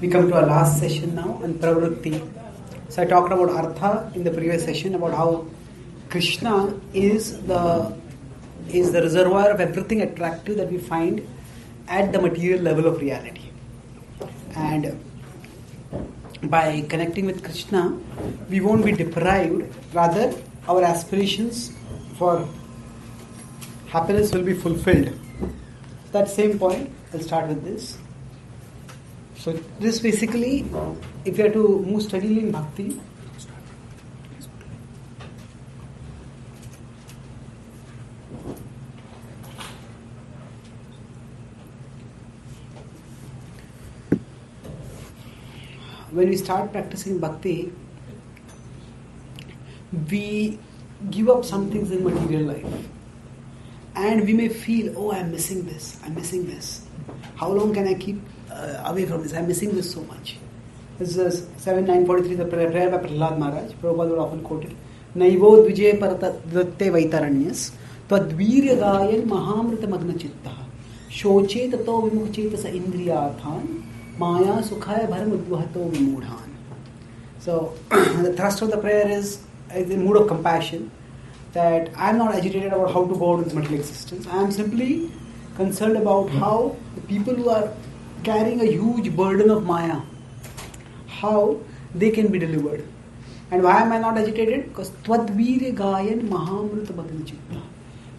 We come to our last session now on Pravrutti. So I talked about Artha in the previous session, about how Krishna is the reservoir of everything attractive that we find at the material level of reality. And by connecting with Krishna, we won't be deprived, rather our aspirations for happiness will be fulfilled. That same point, I'll start with this. So this basically, if you have to move steadily in bhakti, when we start practicing bhakti, we give up some things in material life. And we may feel, oh, I'm missing this. How long can I keep away from this? I'm missing this so much. This is 7.943, the prayer by Prahlad Maharaj. Prabhupada would often quote it. Naivo dvije paratatte vaitaranyas tadvirya gayan mahamrita magna chittaha shoche tato vimukhchetasa indriyathan maya sukhaya bharamudvahato vimudhan. So, the thrust of the prayer is a mood of compassion, that I am not agitated about how to go out of this material existence. I am simply concerned about how the people who are carrying a huge burden of Maya, how they can be delivered. And why am I not agitated? Because Twadvirya Gayan Mahamrita Bhagna Chitta.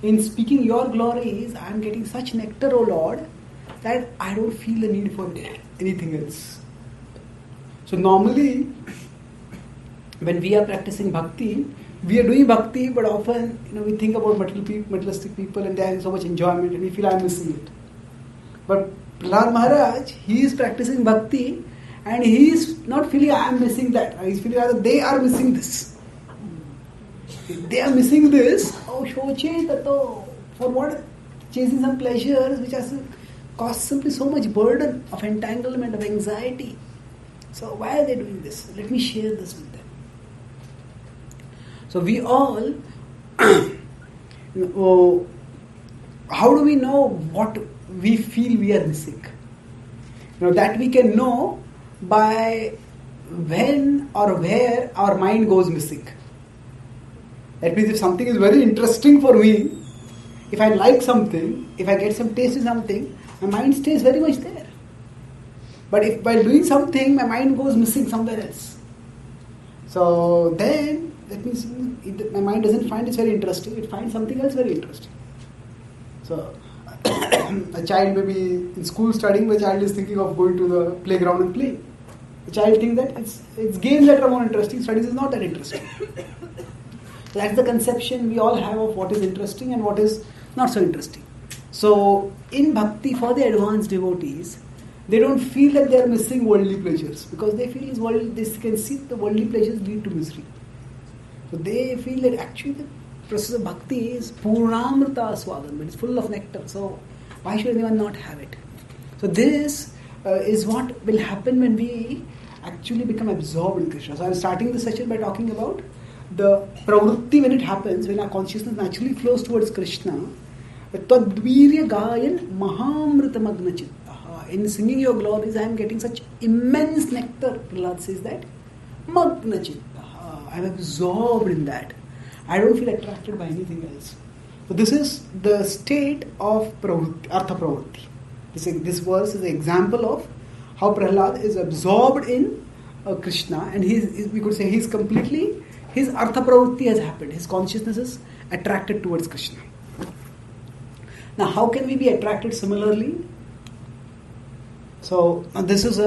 In speaking your glories, I am getting such nectar, O Lord, that I don't feel the need for anything else. So normally, when we are practicing bhakti, we are doing bhakti, but often we think about materialistic people and they are having so much enjoyment and we feel I am missing it. But Prahlad Maharaj, he is practicing bhakti and he is not feeling I am missing that. He is feeling rather they are missing this. If they are missing this, oh shoche tato, for what? Chasing some pleasures which has caused simply so much burden of entanglement, of anxiety. So why are they doing this? Let me share this with them. So we all, how do we know what we feel we are missing? That we can know by when or where our mind goes missing. That means if something is very interesting for me, if I like something, if I get some taste in something, my mind stays very much there. But if by doing something, my mind goes missing somewhere else. So then, that means my mind doesn't find it very interesting, it finds something else very interesting. So, a child may be in school studying, the child is thinking of going to the playground and playing. The child thinks that it's games that are more interesting, studies is not that interesting. That's the conception we all have of what is interesting and what is not so interesting. So, in bhakti, for the advanced devotees, they don't feel that they are missing worldly pleasures, because they feel they can see the worldly pleasures lead to misery. So they feel that actually the process of bhakti is purnamrita swadan, but it's full of nectar. So why should anyone not have it? So this is what will happen when we actually become absorbed in Krishna. So I'm starting the session by talking about the pravrutti when it happens, when our consciousness naturally flows towards Krishna. Tadvirya gayan mahamrita magna chittaha. In singing your glories, I am getting such immense nectar. Prahlad says that. Magna chittaha. I am absorbed in that. I don't feel attracted by anything else. So this is the state of pravrutti, artha pravrutti. This verse is an example of how Prahlad is absorbed in Krishna, and we could say his artha pravrutti has happened. His consciousness is attracted towards Krishna. Now, how can we be attracted similarly? So this is I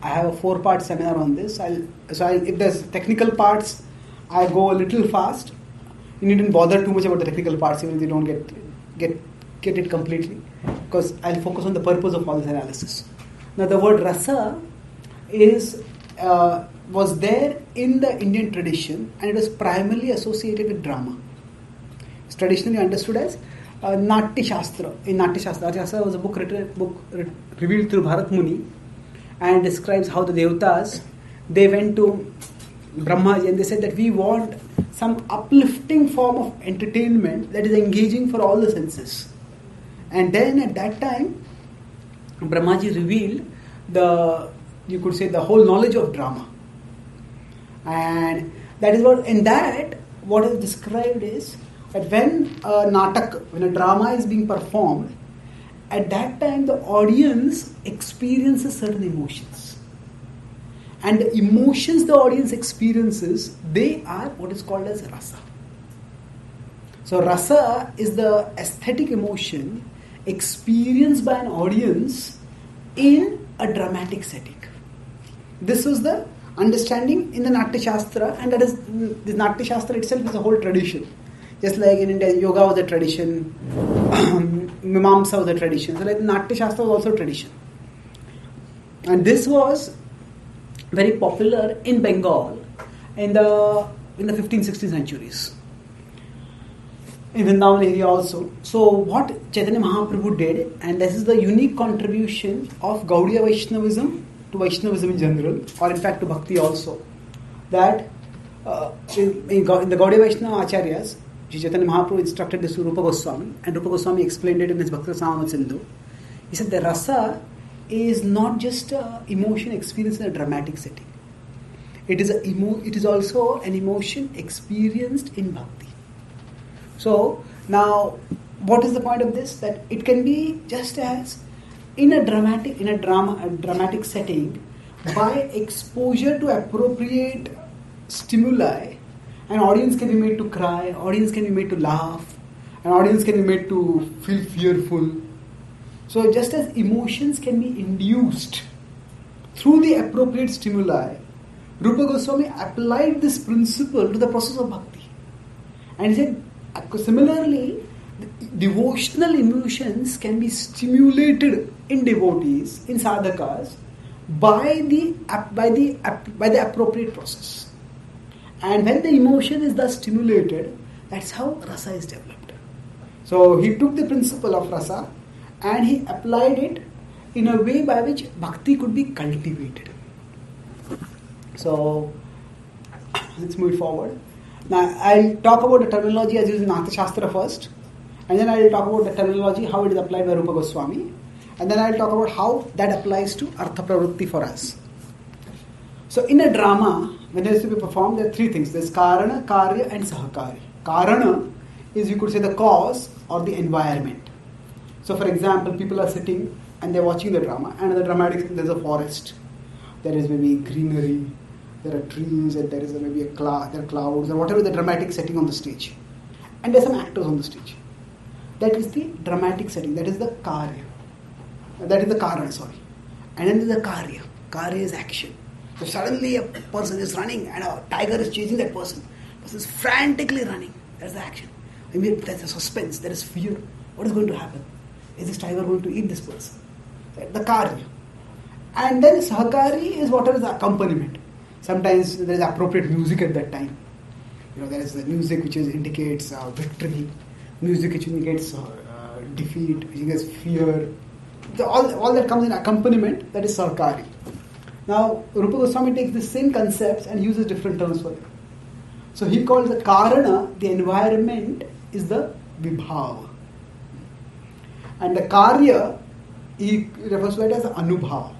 have a 4-part seminar on this. If there's technical parts, I go a little fast. You needn't bother too much about the technical parts, even if you don't get it completely, because I'll focus on the purpose of all this analysis. Now, the word rasa was there in the Indian tradition, and it was primarily associated with drama. It's traditionally understood as Natya Shastra. In Natya Shastra, Natya Shastra was a book revealed through Bharat Muni, and describes how the Devatas, they went to Brahmaji and they said that we want some uplifting form of entertainment that is engaging for all the senses. And then at that time, Brahmaji revealed the you could say, the whole knowledge of drama. And that is what is described is that when a drama is being performed, at that time the audience experiences certain emotions. And the emotions the audience experiences, they are what is called as rasa. So rasa is the aesthetic emotion experienced by an audience in a dramatic setting. This was the understanding in the Natya Shastra, and that is, the Natya Shastra itself is a whole tradition. Just like in India, yoga was a tradition, Mimamsa was a tradition. So like Natya Shastra was also a tradition. And this was very popular in Bengal in the 15th, 16th centuries. In Vrindavan area also. So what Chaitanya Mahaprabhu did, and this is the unique contribution of Gaudiya Vaishnavism to Vaishnavism in general, or in fact to Bhakti also, that in the Gaudiya Vaishnava Acharyas, Chaitanya Mahaprabhu instructed this to Rupa Goswami, and Rupa Goswami explained it in his Bhakti Rasamrita Sindhu. He said the rasa is not just an emotion experienced in a dramatic setting. It is also an emotion experienced in Bhakti. So now, what is the point of this? That it can be just as in a dramatic setting, by exposure to appropriate stimuli, an audience can be made to cry, audience can be made to laugh, an audience can be made to feel fearful. So just as emotions can be induced through the appropriate stimuli, Rupa Goswami applied this principle to the process of bhakti. And he said, similarly, devotional emotions can be stimulated in devotees, in sadhakas, by the appropriate process. And when the emotion is thus stimulated, that's how rasa is developed. So he took the principle of rasa and he applied it in a way by which bhakti could be cultivated. So let's move forward. Now I'll talk about the terminology as used in Natya Shastra first, and then I'll talk about the terminology, how it is applied by Rupa Goswami, and then I'll talk about how that applies to Artha Pravritti for us. So in a drama, when it is to be performed, there are three things. There's Karana, Karya and Sahakari. Karana is, you could say, the cause or the environment. So for example, people are sitting and they're watching the drama, and in the dramatic, there's a forest. There is maybe greenery, there are trees, and there is maybe there are clouds, or whatever the dramatic setting on the stage. And there's some actors on the stage. That is the dramatic setting. That is the Karya. That is the Karana, sorry. And then there's the Karya. Karya is action. So suddenly a person is running and a tiger is chasing that person. The person is frantically running. That's the action. I mean, there's a suspense, there is fear. What is going to happen? Is this tiger going to eat this person? The Karya. And then Sahakari is whatever is the accompaniment. Sometimes there is appropriate music at that time. There is the music which indicates victory, music which indicates defeat, which indicates fear. All that comes in accompaniment, that is Sahakari. Now, Rupa Goswami takes the same concepts and uses different terms for it. So he calls the Karana, the environment, is the Vibhava. And the Karya, he refers to it as Anubhava.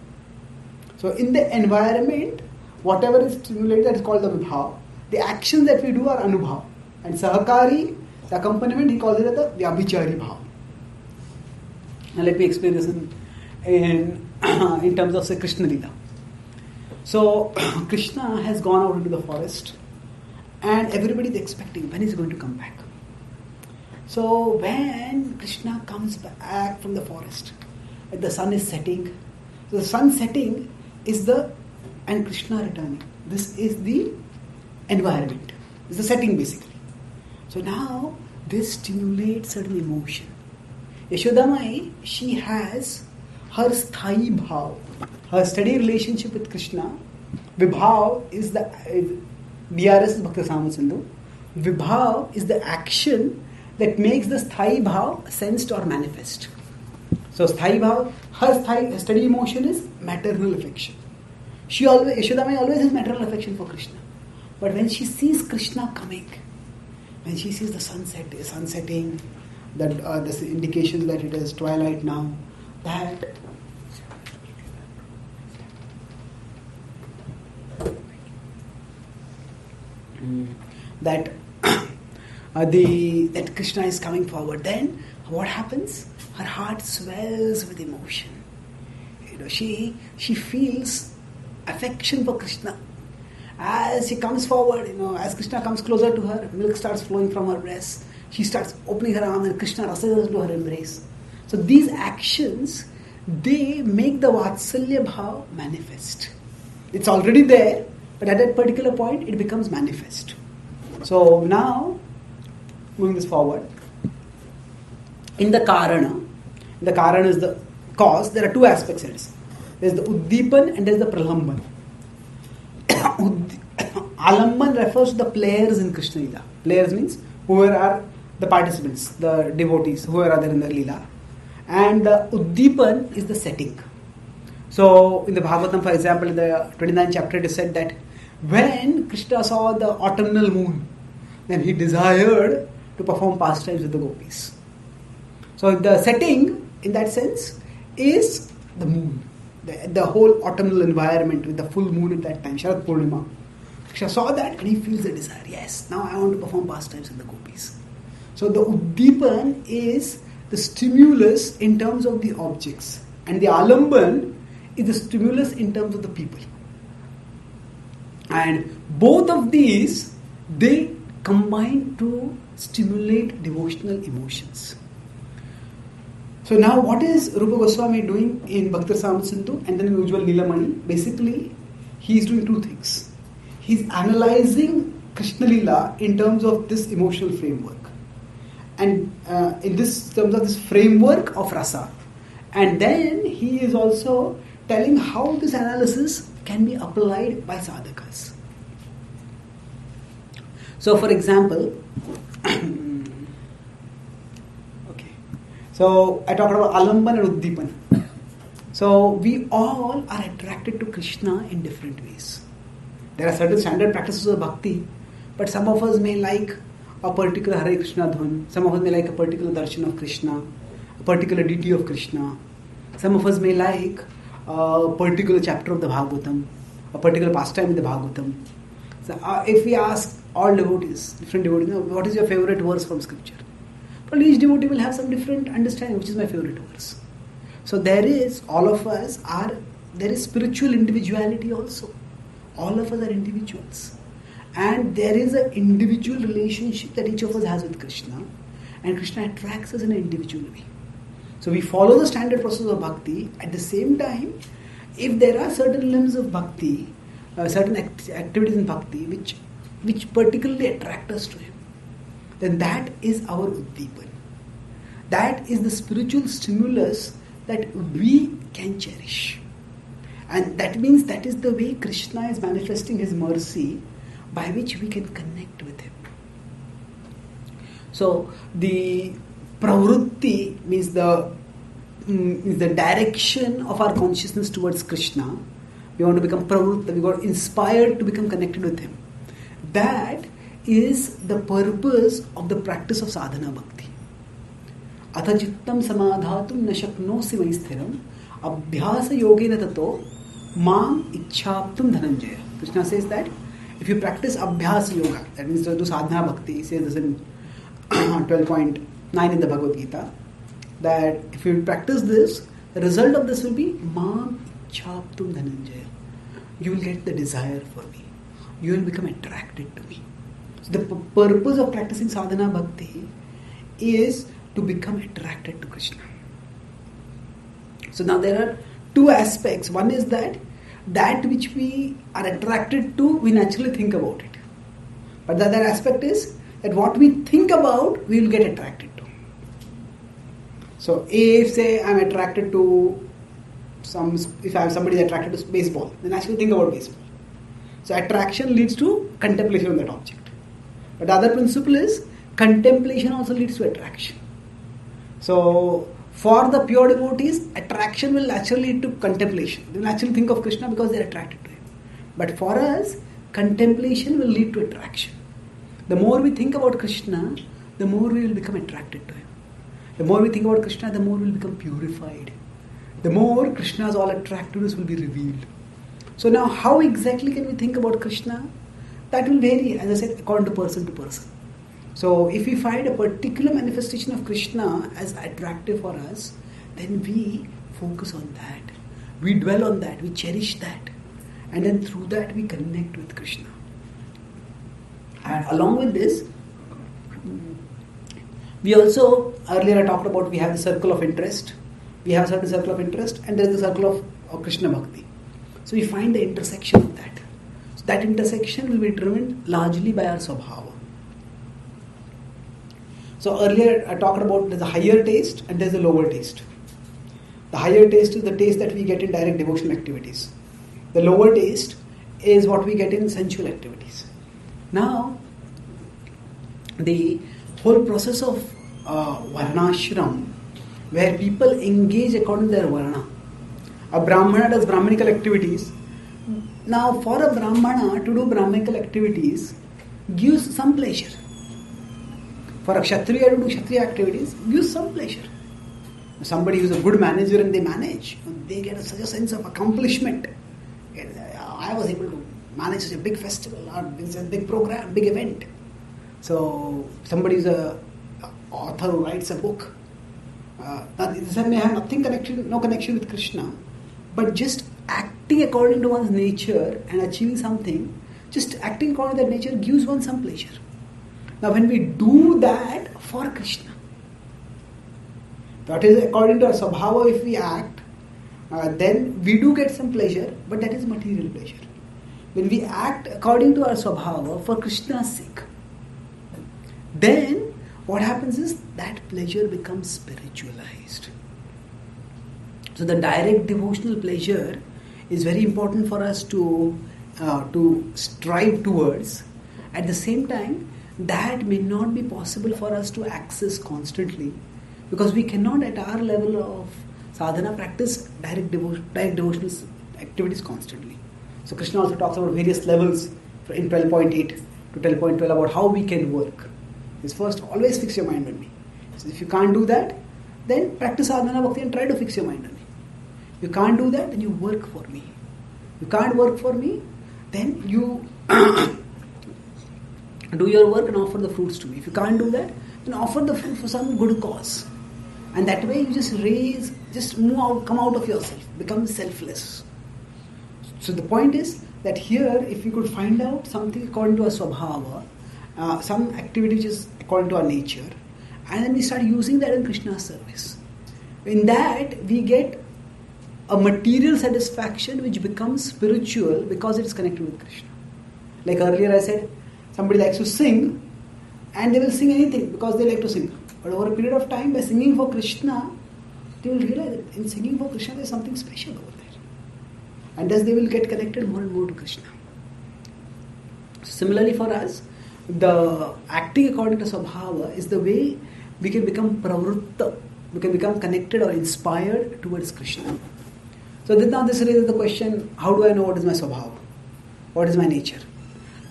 So in the environment, whatever is stimulated, that is called the Vibhava. The actions that we do are Anubhava. And Sahakari, the accompaniment, he calls it as the Vyabhichari Bhava. Now let me explain this in terms of, say, Krishna Lila. So Krishna has gone out into the forest and everybody is expecting when he's going to come back. So when Krishna comes back from the forest, the sun is setting. So the sun setting is and Krishna returning. This is the environment. It's the setting basically. So now this stimulates certain emotion. Yashodamai, she has her sthayi bhav, her steady relationship with Krishna. Vibhav is the DRS is Bhakti Rasamrita Sindhu. Vibhav is the action that makes the sthayi bhav sensed or manifest. So sthayi bhav, her steady emotion is maternal affection. Yashodamai always has maternal affection for Krishna. But when she sees Krishna coming, when she sees the sun setting, that the indications that it is twilight now, that that that Krishna is coming forward, then what happens? Her heart swells with emotion. She feels affection for Krishna. As she comes forward, as Krishna comes closer to her, milk starts flowing from her breast. She starts opening her arms and Krishna rushes into her embrace. So these actions, they make the Vatsalya Bhav manifest. It's already there, but at that particular point, it becomes manifest. So now, moving this forward, in the Karana is the cause, there are two aspects in it. There's the Uddipan and there's the Pralamban. Alamban refers to the players in Krishna Lila. Players means whoever are the participants, the devotees, whoever are there in the Lila. And the Uddipan is the setting. So in the Bhagavatam, for example, in the 29th chapter, it is said that when Krishna saw the autumnal moon, then he desired to perform pastimes with the gopis. So the setting, in that sense, is the moon. The whole autumnal environment with the full moon at that time, Sharad Purnima. Krishna saw that and he feels the desire. Yes, now I want to perform pastimes with the gopis. So the Uddipan is the stimulus in terms of the objects. And the Alamban is the stimulus in terms of the people. And both of these, they combine to stimulate devotional emotions. So now what is Rupa Goswami doing in Bhakti Rasamrita Sindhu and then in Ujjwal Nilamani? Basically, he is doing two things. He is analyzing Krishna Lila in terms of this emotional framework. And in this terms of this framework of rasa. And then he is also telling how this analysis can be applied by sadhakas. So for example, so I talked about Alamban and Uddipan. So we all are attracted to Krishna in different ways. There are certain standard practices of bhakti, but some of us may like a particular Hare Krishna dhun, some of us may like a particular darshan of Krishna, a particular deity of Krishna, some of us may like a particular chapter of the Bhagavatam, a particular pastime in the Bhagavatam. So if we ask all devotees, different devotees, what is your favorite verse from scripture? But each devotee will have some different understanding, which is my favorite verse. So there is spiritual individuality also. All of us are individuals. And there is an individual relationship that each of us has with Krishna. And Krishna attracts us in an individual way. So we follow the standard process of bhakti. At the same time, if there are certain limbs of bhakti, certain activities in bhakti which particularly attract us to him, then that is our Uddipan. That is the spiritual stimulus that we can cherish. And that means that is the way Krishna is manifesting his mercy by which we can connect with him. So the pravrutti means the direction of our consciousness towards Krishna. We want to become pravrutti, we got inspired to become connected with him. That is the purpose of the practice of sadhana bhakti. Atha chittam samadhatum na shaknosi maisthiram abhyasa yogena tato mam ichchaptum dhananjaya. Krishna says that if you practice abhyasa yoga, that means to do sadhana bhakti, he says this in 12.9 in the Bhagavad Gita, that if you practice this, the result of this will be mam ichchaptum dhananjaya. You will get the desire for me. You will become attracted to me. The purpose of practicing sadhana bhakti is to become attracted to Krishna. So now there are two aspects. One is that which we are attracted to, we naturally think about it. But the other aspect is that what we think about, we will get attracted to. So if say I am attracted to if I have somebody attracted to baseball, then I actually think about baseball. So attraction leads to contemplation of that object. But the other principle is contemplation also leads to attraction. So for the pure devotees, attraction will naturally lead to contemplation. They will naturally think of Krishna because they are attracted to him. But for us, contemplation will lead to attraction. The more we think about Krishna, the more we will become attracted to him. The more we think about Krishna, the more we will become purified. The more Krishna's all attractiveness will be revealed. So now how exactly can we think about Krishna? That will vary, as I said, according to person. So if we find a particular manifestation of Krishna as attractive for us, then we focus on that. We dwell on that, we cherish that. And then through that we connect with Krishna. And along with this, we also, earlier I talked about, we have the circle of interest. We have a certain circle of interest, and there is the circle of Krishna Bhakti. So we find the intersection of that. So that intersection will be driven largely by our Swabhava. So earlier I talked about there's a higher taste and there's a lower taste. The higher taste is the taste that we get in direct devotional activities. The lower taste is what we get in sensual activities. Now, the whole process of Varnashram, where people engage according to their Varna. A Brahmana does Brahmanical activities. Now, for a Brahmana to do Brahmanical activities gives some pleasure. For a Kshatriya to do Kshatriya activities gives some pleasure. Somebody who's a good manager and they manage, they get such a sense of accomplishment. I was able to manage such a big festival, or it's a big program, big event. So somebody is a author who writes a book. This may have no connection with Krishna, but just acting according to one's nature and achieving something, just acting according to that nature gives one some pleasure. Now when we do that for Krishna, that is according to our Swabhava, if we act, then we do get some pleasure, but that is material pleasure. When we act according to our Swabhava for Krishna's sake, then what happens is that pleasure becomes spiritualized. So the direct devotional pleasure is very important for us to strive towards. At the same time, that may not be possible for us to access constantly, because we cannot at our level of sadhana practice direct devotional activities constantly. So Krishna also talks about various levels in 12.8 to 12.12 about how we can work. Is first, always fix your mind on me. So if you can't do that, then practice sadhana bhakti and try to fix your mind on me. You can't do that, then you work for me. You can't work for me, then you do your work and offer the fruits to me. If you can't do that, then offer the fruit for some good cause. And that way you just move out, come out of yourself, become selfless. So the point is that here, if we could find out something according to our Swabhava, some activity which is according to our nature, and then we start using that in Krishna's service. In that, we get a material satisfaction which becomes spiritual because it is connected with Krishna. Like earlier I said, somebody likes to sing, and they will sing anything because they like to sing. But over a period of time, by singing for Krishna, they will realize that in singing for Krishna there is something special over there. And thus they will get connected more and more to Krishna. Similarly for us, the acting according to Swabhava is the way we can become pravritta, we can become connected or inspired towards Krishna. So now this raises the question, how do I know what is my Swabhava? What is my nature?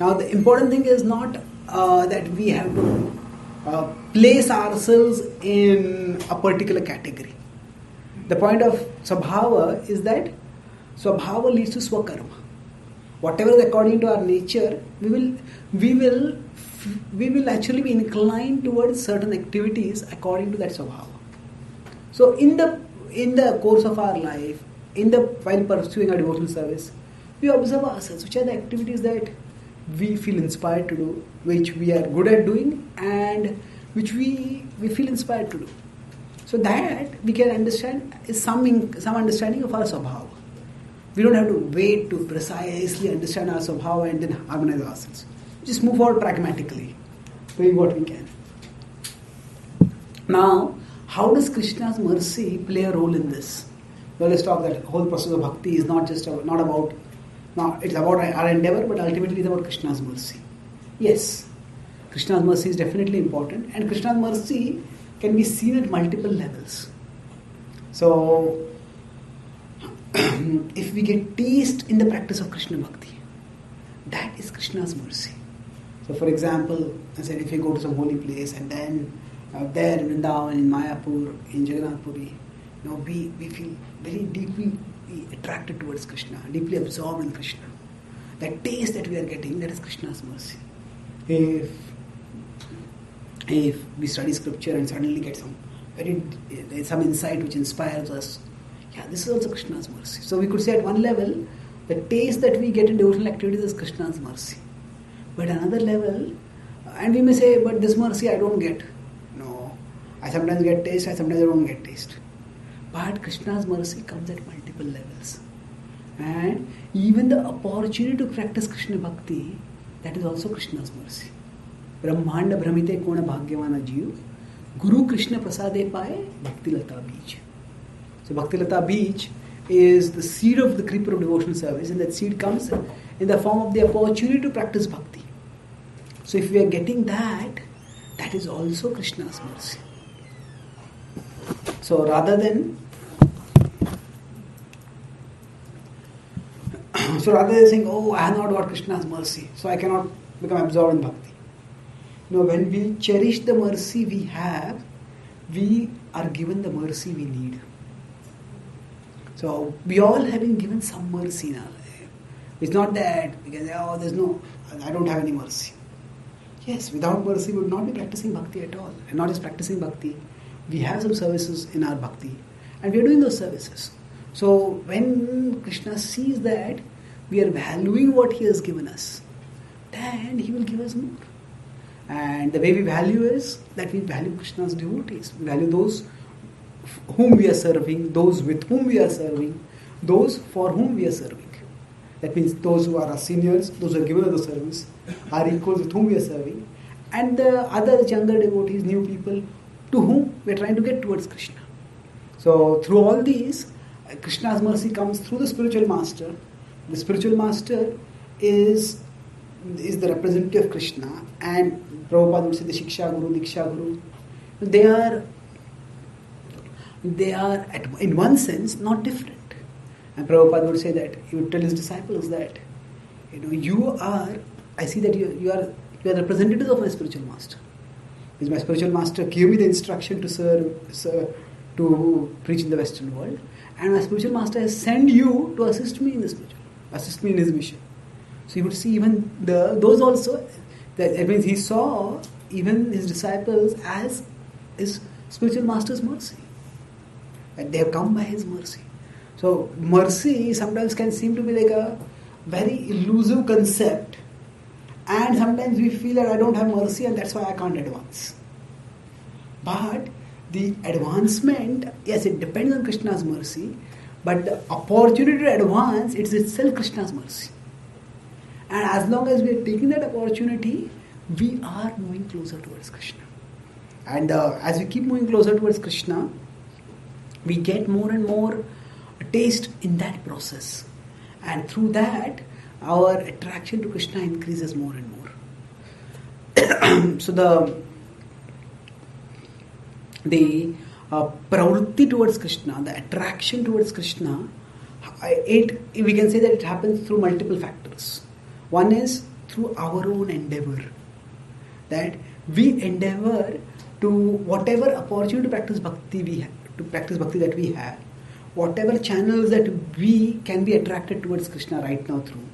Now the important thing is not that we have to place ourselves in a particular category. The point of Swabhava is that Swabhava leads to Swakarma. Whatever is according to our nature, we will actually be inclined towards certain activities according to that Swabhava. So in the course of our life, while pursuing our devotional service, we observe ourselves, which are the activities that we feel inspired to do, which we are good at doing, and which we feel inspired to do. So that we can understand is some understanding of our Swabhava. We don't have to wait to precisely understand our Swabhava and then harmonize ourselves. Just move forward pragmatically, doing what we can. Now, how does Krishna's mercy play a role in this? Well, let's talk that whole process of bhakti is it's about our endeavor, but ultimately it's about Krishna's mercy. Yes, Krishna's mercy is definitely important, and Krishna's mercy can be seen at multiple levels. So, if we get taste in the practice of Krishna Bhakti, that is Krishna's mercy. So for example, I said if you go to some holy place and then there in Vrindavan, in Mayapur, in Jagannath Puri, we feel very deeply attracted towards Krishna, deeply absorbed in Krishna. that taste that we are getting, that is Krishna's mercy. If we study scripture and suddenly get some insight which inspires us, yeah, this is also Krishna's mercy. So we could say at one level, the taste that we get in devotional activities is Krishna's mercy. But another level, and we may say, but this mercy I don't get. No, I sometimes get taste, I sometimes don't get taste. But Krishna's mercy comes at multiple levels. And even the opportunity to practice Krishna Bhakti, that is also Krishna's mercy. Brahmanda Brahmite Kona Bhagyavana Jiv, Guru Krishna Prasade Paye, Bhakti Lata Beej. So Bhakti Lata Beej is the seed of the creeper of devotional service, and that seed comes in the form of the opportunity to practice bhakti. So if we are getting that, that is also Krishna's mercy. So rather than saying, oh, I have not got Krishna's mercy, so I cannot become absorbed in bhakti. No, when we cherish the mercy we have, we are given the mercy we need. So we all have been given some mercy in our life. It's not that we can say, oh, I don't have any mercy. Yes, without mercy we would not be practicing bhakti at all. And not just practicing bhakti, we have some services in our bhakti and we are doing those services. So when Krishna sees that we are valuing what he has given us, then he will give us more. And the way we value is that we value Krishna's devotees. We value those whom we are serving, those with whom we are serving, those for whom we are serving. That means those who are our seniors, those who are given us the service, our equals with whom we are serving, and the other younger devotees, new people, to whom we are trying to get towards Krishna. So through all these, Krishna's mercy comes through the spiritual master. The spiritual master is the representative of Krishna, and Prabhupada would say the Shiksha Guru, Diksha Guru. They are in one sense not different. And Prabhupada would say that he would tell his disciples that, I see that you are representatives of my spiritual master. Because my spiritual master gave me the instruction to serve, to preach in the Western world, and my spiritual master has sent you to assist me in his mission. So he would see even those also. That means he saw even his disciples as his spiritual master's mercy. And they have come by his mercy. So mercy sometimes can seem to be like a very elusive concept, and sometimes we feel that I don't have mercy and that's why I can't advance. But the advancement, yes, it depends on Krishna's mercy, but the opportunity to advance, it's itself Krishna's mercy. And as long as we are taking that opportunity, we are moving closer towards Krishna. And as we keep moving closer towards Krishna, we get more and more taste in that process. And through that, our attraction to Krishna increases more and more. So the pravrutti towards Krishna, the attraction towards Krishna, we can say that it happens through multiple factors. One is through our own endeavor. That we endeavor to whatever opportunity to practice bhakti that we have, whatever channels that we can be attracted towards Krishna right now through,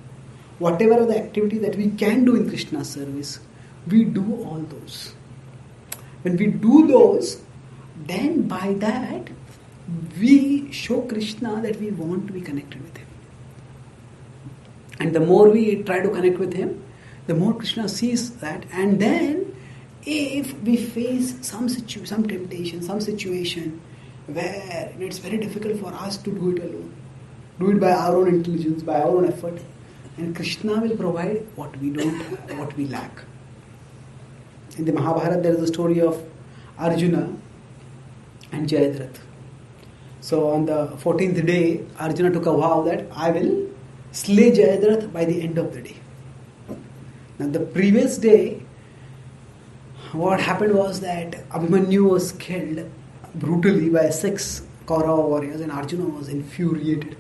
whatever are the activities that we can do in Krishna's service, we do all those. When we do those, then by that we show Krishna that we want to be connected with him. And the more we try to connect with him, the more Krishna sees that. And then if we face some temptation, some situation where it's very difficult for us to do it alone, do it by our own intelligence, by our own effort, and Krishna will provide what we don't have, what we lack. In the Mahabharata, there is a story of Arjuna and Jayadratha. So on the 14th day, Arjuna took a vow that I will slay Jayadratha by the end of the day. Now the previous day, what happened was that Abhimanyu was killed brutally by 6 Kaurava warriors, and Arjuna was infuriated.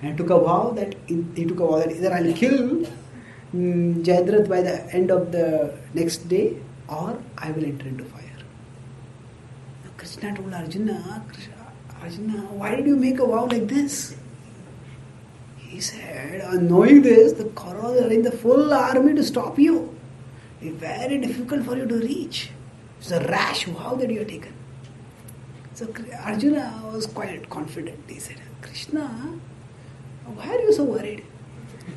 And he took a vow that either I'll kill Jayadratha by the end of the next day, or I will enter into fire. Now Krishna told Arjuna, why did you make a vow like this? He said, knowing this, the Kauravas arranged the full army to stop you. It's very difficult for you to reach. It's a rash vow that you have taken. So Arjuna was quite confident. He said, Krishna, why are you so worried?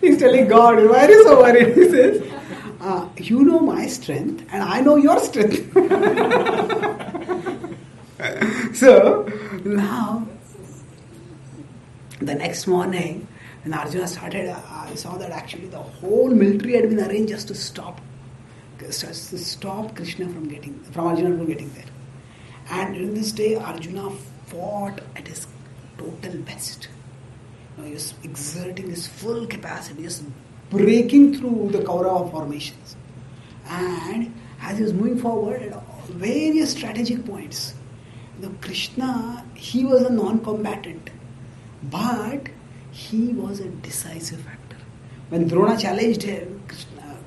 He's telling God, why are you so worried? He says, you know my strength and I know your strength. So now, the next morning, when Arjuna started, I saw that actually the whole military had been arranged just to stop Krishna from Arjuna from getting there. And during this day, Arjuna fought at his total best. He was exerting his full capacity, just breaking through the Kaurava formations. And as he was moving forward at various strategic points, Krishna, he was a non-combatant, but he was a decisive factor. When Drona challenged him,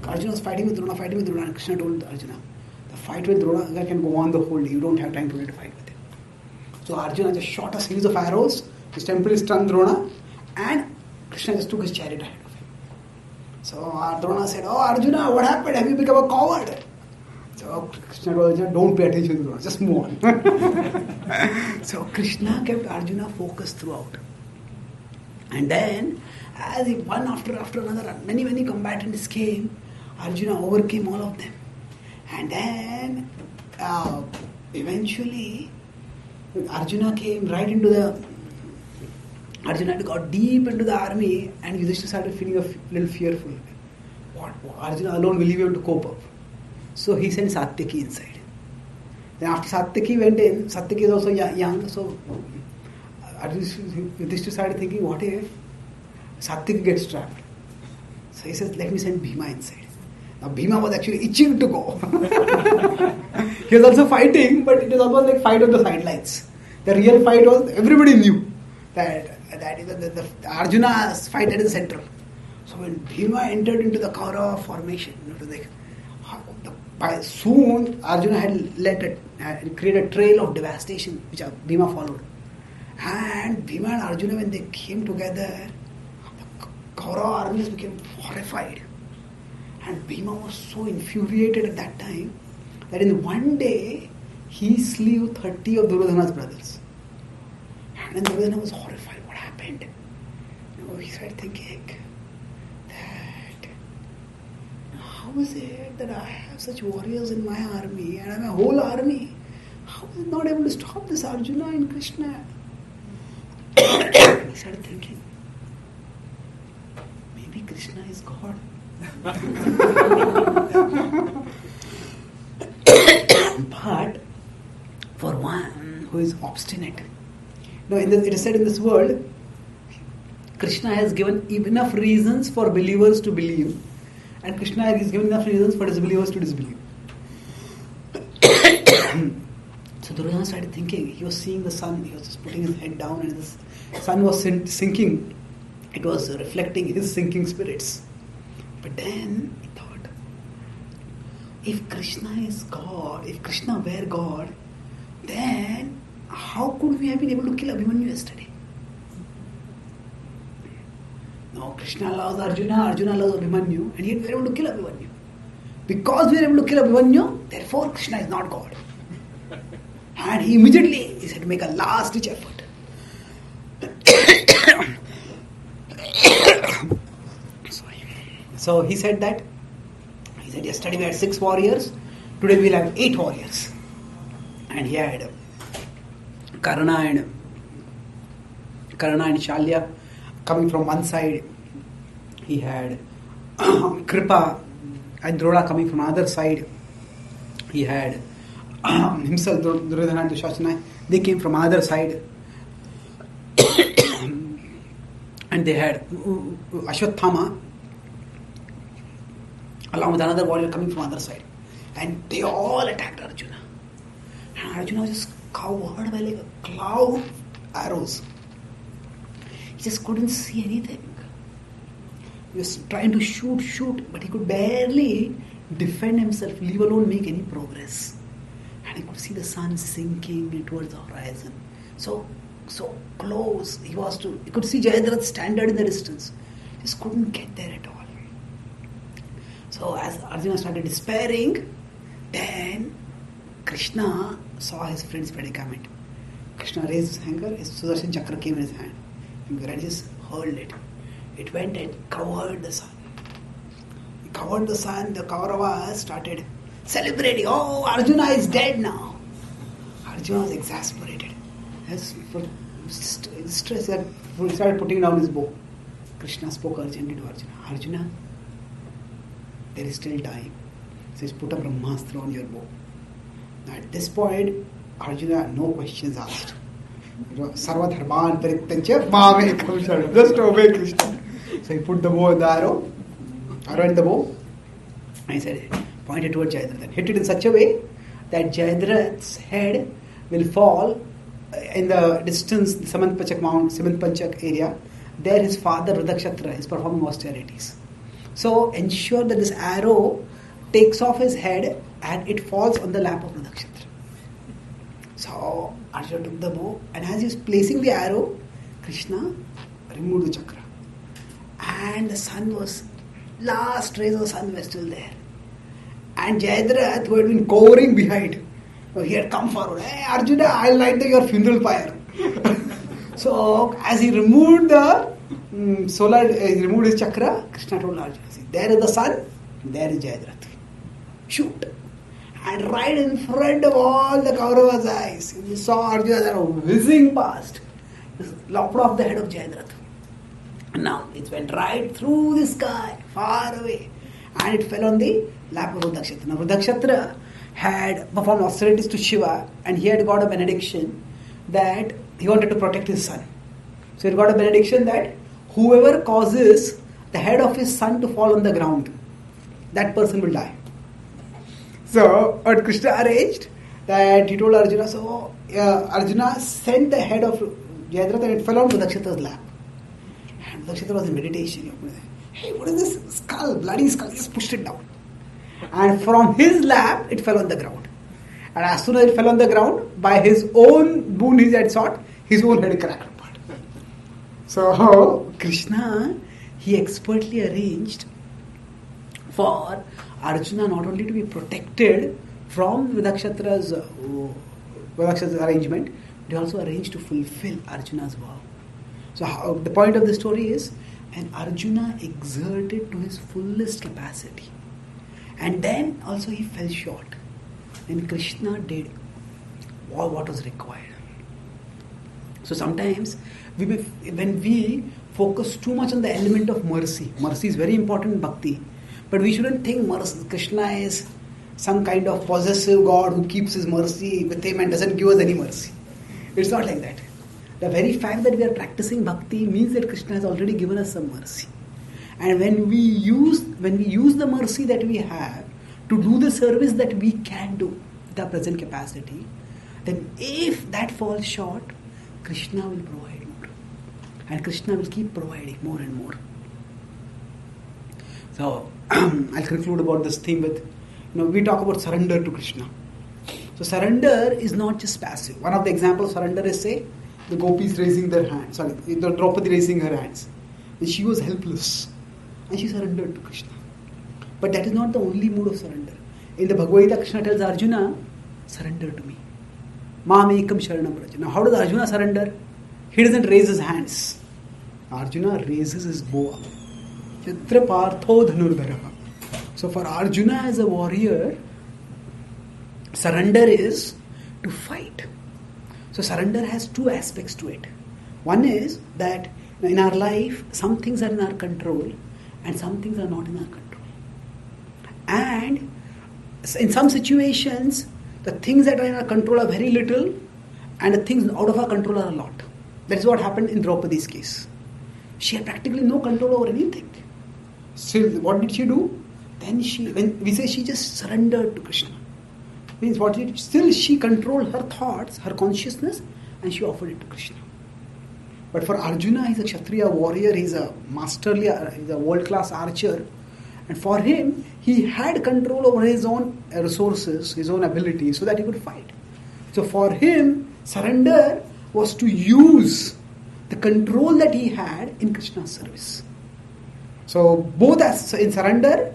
Arjuna was fighting with Drona, and Krishna told Arjuna, the fight with Drona can go on the whole day, you don't have time today to fight with him. So Arjuna just shot a series of arrows, his temple struck Drona, and Krishna just took his chariot ahead of him. So Drona said, oh Arjuna, what happened? Have you become a coward? So Krishna told Arjuna, don't pay attention to Drona, just move on. So Krishna kept Arjuna focused throughout. And then, as one after another, many combatants came, Arjuna overcame all of them. And then, eventually, Arjuna came right into Arjuna got deep into the army, and Yudhishthira started feeling a little fearful. What? Arjuna alone, will he be able to cope up? So he sent Satyaki inside. Then after Satyaki went in, Satyaki is also young, so Yudhishthira started thinking, what if Satyaki gets trapped? So he says, let me send Bhima inside. Now Bhima was actually itching to go. He was also fighting, but it was almost like fight on the sidelines. The real fight was, everybody knew that the Arjuna's fight at the center. So when Bhima entered into the Kaurava formation, by soon Arjuna had created a trail of devastation which Bhima followed. And Bhima and Arjuna, when they came together, the Kaurava armies became horrified. And Bhima was so infuriated at that time that in one day he slew 30 of Duryodhana's brothers. And then Duryodhana was horrified. What happened? He started thinking that how is it that I have such warriors in my army and I have a whole army? How is it not able to stop this Arjuna and Krishna? He started thinking, maybe Krishna is God. But for one who is obstinate, it is said in this world, Krishna has given enough reasons for believers to believe, and Krishna has given enough reasons for disbelievers to disbelieve. So Duryodhana started thinking, he was seeing the sun, he was just putting his head down and the sun was sinking. It was reflecting his sinking spirits. But then he thought, if Krishna is God, if Krishna were God, then how could we have been able to kill Abhimanyu yesterday? No, Krishna loves Arjuna, Arjuna loves Abhimanyu, and yet we are able to kill Abhimanyu. Because we are able to kill Abhimanyu, therefore Krishna is not God. And he immediately said to make a last ditch effort. So he said yesterday we had 6 warriors, today we will have 8 warriors. And he had Karna and Shalya coming from one side. He had Kripa and Drona coming from another side. He had himself, Duryodhana and Dushasana, they came from another side. And they had Ashwathama along with another warrior coming from other side. And they all attacked Arjuna. And Arjuna was just covered by like a cloud of arrows. He just couldn't see anything. He was trying to shoot, but he could barely defend himself, leave alone make any progress. And he could see the sun sinking towards the horizon. So so close. He could see Jayadratha standard in the distance. Just couldn't get there at all. So as Arjuna started despairing, then Krishna saw his friend's predicament. Krishna raised his anger, his Sudarshan Chakra came in his hand. And just hurled it. It went and covered the sun. He covered the sun, the Kauravas started celebrating. Oh, Arjuna is dead now. Arjuna was exasperated. Stress that he started putting down his bow. Krishna spoke urgently to Arjuna. Arjuna, there is still time. He says, put a Brahmastra on your bow. Now at this point, Arjuna, no questions asked. Sarva dharman parityancha mamekam sharanam. Just obey Krishna. So he put the bow in the arrow in the bow, and he said, pointed towards Jayadratha. Hit it in such a way that Jayadratha's head will fall in the distance, the Samant Panchak area. There his father Rudakshatara is performing austerities. So ensure that this arrow takes off his head and it falls on the lap of Rudakshatara. So Arjuna took the bow, and as he was placing the arrow, Krishna removed the chakra. And the last rays of the sun were still there. And Jayadratha, who had been cowering behind, he had come forward. Hey Arjuna, I'll light your funeral pyre. So as he removed the he removed his chakra, Krishna told Arjuna, see, there is the sun, there is Jayadratha. Shoot. And right in front of all the Kauravas' eyes, you saw Arjuna whizzing past. He lopped off the head of Jayadratha. Now it went right through the sky, far away, and it fell on the lap of Rudakshatara. Now Rudakshatara had performed austerities to Shiva, and he had got a benediction that he wanted to protect his son. So he got a benediction that whoever causes the head of his son to fall on the ground, that person will die. So what Krishna arranged, that he told Arjuna, so Arjuna sent the head of Jayadratha and it fell on Rudakshatara's lap. And Rudakshatara was in meditation. Hey, what is this skull, bloody skull? He just pushed it down. And from his lap, it fell on the ground. And as soon as it fell on the ground, by his own boon he had sought, his own head cracked apart. So Krishna, he expertly arranged for Arjuna not only to be protected from Rudakshatara's arrangement, but he also arranged to fulfill Arjuna's vow. So the point of the story is, and Arjuna exerted to his fullest capacity. And then also he fell short. And Krishna did what was required. So sometimes when we focus too much on the element of mercy is very important in bhakti, but we shouldn't think Krishna is some kind of possessive God who keeps his mercy with him and doesn't give us any mercy. It's not like that. The very fact that we are practicing bhakti means that Krishna has already given us some mercy. And when we use the mercy that we have to do the service that we can do with our present capacity, then if that falls short, Krishna will provide more. And Krishna will keep providing more and more. So, I'll conclude about this thing with, we talk about surrender to Krishna. So surrender is not just passive. One of the examples of surrender is, say, the gopis raising their hands, the Draupadi raising her hands. And she was helpless. And she surrendered to Krishna. But that is not the only mode of surrender. In the Bhagavad Gita, Krishna tells Arjuna, surrender to me. Mamekam sharanam braja. Now how does Arjuna surrender? He doesn't raise his hands. Arjuna raises his bow up. Yatra partho dhanurdharaha. So for Arjuna as a warrior, surrender is to fight. So surrender has two aspects to it. One is that in our life, some things are in our control and some things are not in our control. And in some situations, the things that are in our control are very little and the things out of our control are a lot. That is what happened in Draupadi's case. She had practically no control over anything. Still, what did she do? Then when we say she just surrendered to Krishna, means what did still she controlled her thoughts, her consciousness, and she offered it to Krishna. But for Arjuna, he's a Kshatriya warrior, he's a world-class archer, and for him, he had control over his own resources, his own abilities, so that he could fight. So for him, surrender was to use the control that he had in Krishna's service. So both as in surrender,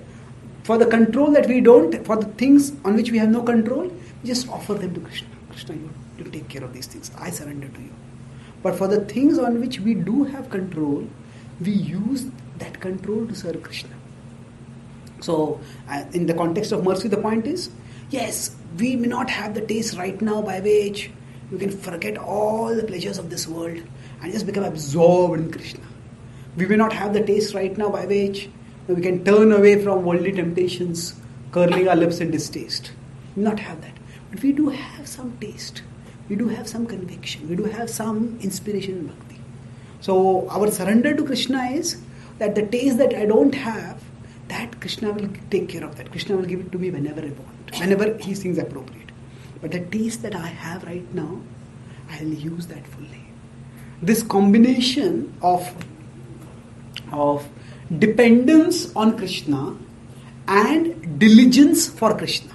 for the control that we don't, for the things on which we have no control, we just offer them to Krishna. Krishna, you take care of these things. I surrender to you. But for the things on which we do have control, we use that control to serve Krishna. So, in the context of mercy, the point is, yes, we may not have the taste right now by which we can forget all the pleasures of this world and just become absorbed in Krishna. We may not have the taste right now by which we can turn away from worldly temptations, curling our lips in distaste. We may not have that. But we do have some taste. We do have some conviction. We do have some inspiration in bhakti. So our surrender to Krishna is that the taste that I don't have, that Krishna will take care of that. Krishna will give it to me whenever I want, whenever he thinks appropriate. But the taste that I have right now, I'll use that fully. This combination of dependence on Krishna and diligence for Krishna.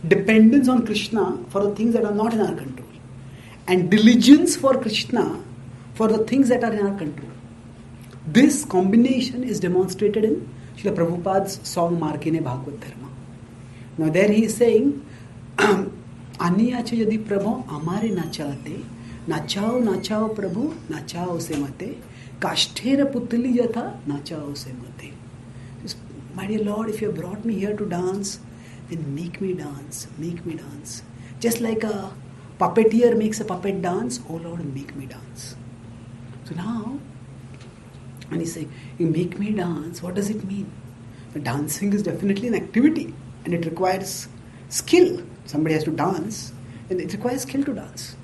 Dependence on Krishna for the things that are not in our control. And diligence for Krishna for the things that are in our control. This combination is demonstrated in Srila Prabhupada's song Markine Bhagavad Dharma. Now there he is saying, Aniyache yadi Prabhu amare nachate, nachao Prabhu, nachao se mate, kashtera putli jatha, nachao se mate. My dear Lord, if you have brought me here to dance, then make me dance, make me dance. Just like a puppeteer makes a puppet dance, oh Lord, make me dance. So now, and he's saying, you make me dance, what does it mean? The dancing is definitely an activity and it requires skill. Somebody has to dance and it requires skill to dance.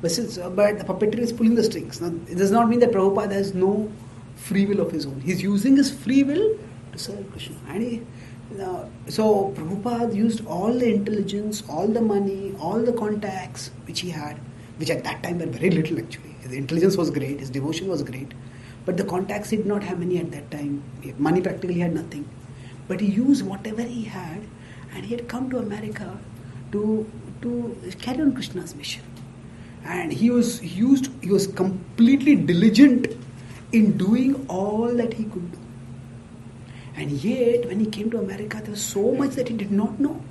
But the puppeteer is pulling the strings. Now, it does not mean that Prabhupada has no free will of his own. He's using his free will to serve Krishna. And so Prabhupada used all the intelligence, all the money, all the contacts which he had, which at that time were very little actually. His intelligence was great, his devotion was great, but the contacts he did not have many at that time. Money practically had nothing. But he used whatever he had, and he had come to America to carry on Krishna's mission. And he was completely diligent in doing all that he could do. And yet, when he came to America, there was so much that he did not know.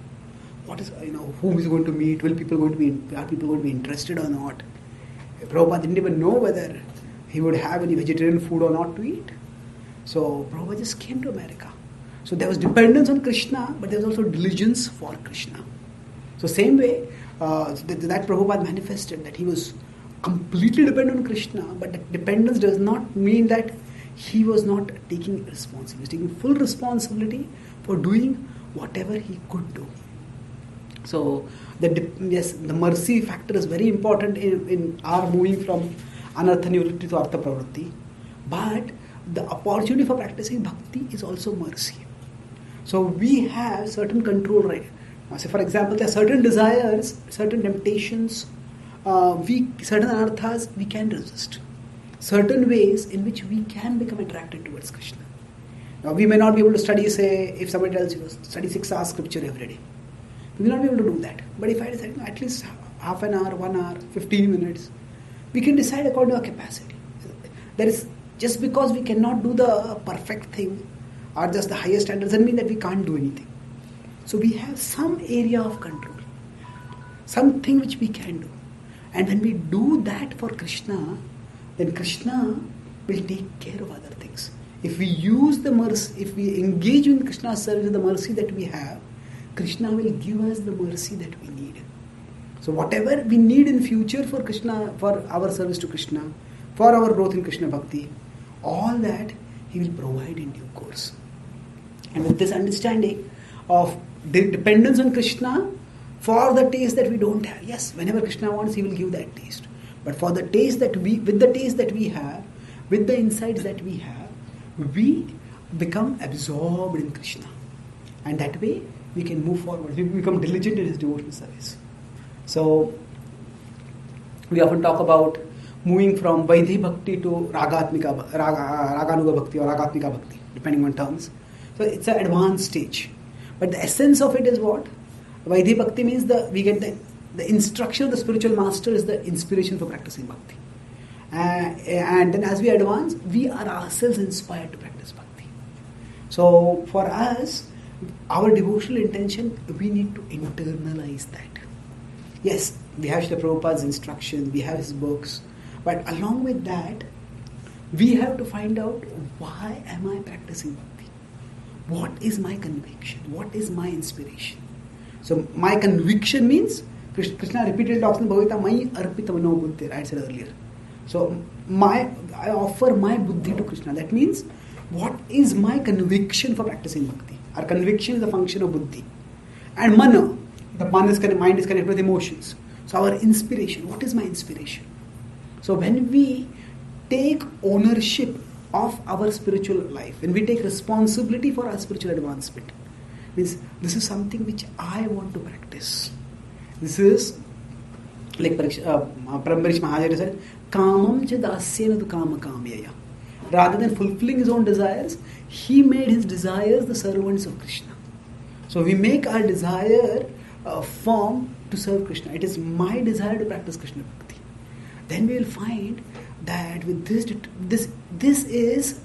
What is, whom is going to meet? Are people going to be interested or not? Prabhupada didn't even know whether he would have any vegetarian food or not to eat. So Prabhupada just came to America. So there was dependence on Krishna, but there was also diligence for Krishna. So same way, that Prabhupada manifested that he was completely dependent on Krishna, but that dependence does not mean that he was not taking responsibility. He was taking full responsibility for doing whatever he could do. So the mercy factor is very important in our moving from anartha nivritti to artha pravritti. But the opportunity for practicing bhakti is also mercy. So we have certain control, right? Say for example, there are certain desires, certain temptations, certain anarthas we can resist. Certain ways in which we can become attracted towards Krishna. Now we may not be able to study, say, if somebody tells you, study 6 hours scripture every day. We may not be able to do that. But if I decide, at least half an hour, 1 hour, 15 minutes, we can decide according to our capacity. There is, just because we cannot do the perfect thing or just the highest standard doesn't mean that we can't do anything. So we have some area of control, something which we can do. And when we do that for Krishna, then Krishna will take care of other things. If we use the mercy, if we engage in Krishna's service with the mercy that we have, Krishna will give us the mercy that we need. So whatever we need in future for Krishna, for our service to Krishna, for our growth in Krishna Bhakti, all that He will provide in due course. And with this understanding of dependence on Krishna for the taste that we don't have, yes, whenever Krishna wants, He will give that taste. But for the taste that with the taste that we have, with the insights that we have, we become absorbed in Krishna. And that way, we can move forward. We become diligent in His devotional service. So, we often talk about moving from Vaidhi Bhakti to Raganuga Bhakti or Ragatmika Bhakti, depending on terms. So, it's an advanced stage. But the essence of it is what? Vaidhi Bhakti means we get the the instruction of the spiritual master is the inspiration for practicing bhakti. And then as we advance, we are ourselves inspired to practice bhakti. So for us, our devotional intention, we need to internalize that. Yes, we have Srila Prabhupada's instructions, we have his books, but along with that, we have to find out, why am I practicing bhakti? What is my conviction? What is my inspiration? So my conviction means, Krishna repeatedly talks in Bhagavad Gita, Mai arpita mano buddhi, I said earlier. So I offer my buddhi to Krishna. That means, what is my conviction for practicing bhakti? Our conviction is a function of buddhi. And mana, the mind is connected with emotions. So our inspiration, what is my inspiration? So when we take ownership of our spiritual life, when we take responsibility for our spiritual advancement, means this is something which I want to practice. This is like Parambarish Mahajaya said, Kamam cha dasyena tu kama kamyaya. Rather than fulfilling his own desires, he made his desires the servants of Krishna. So we make our desire firm to serve Krishna. It is my desire to practice Krishna Bhakti. Then we will find that with this is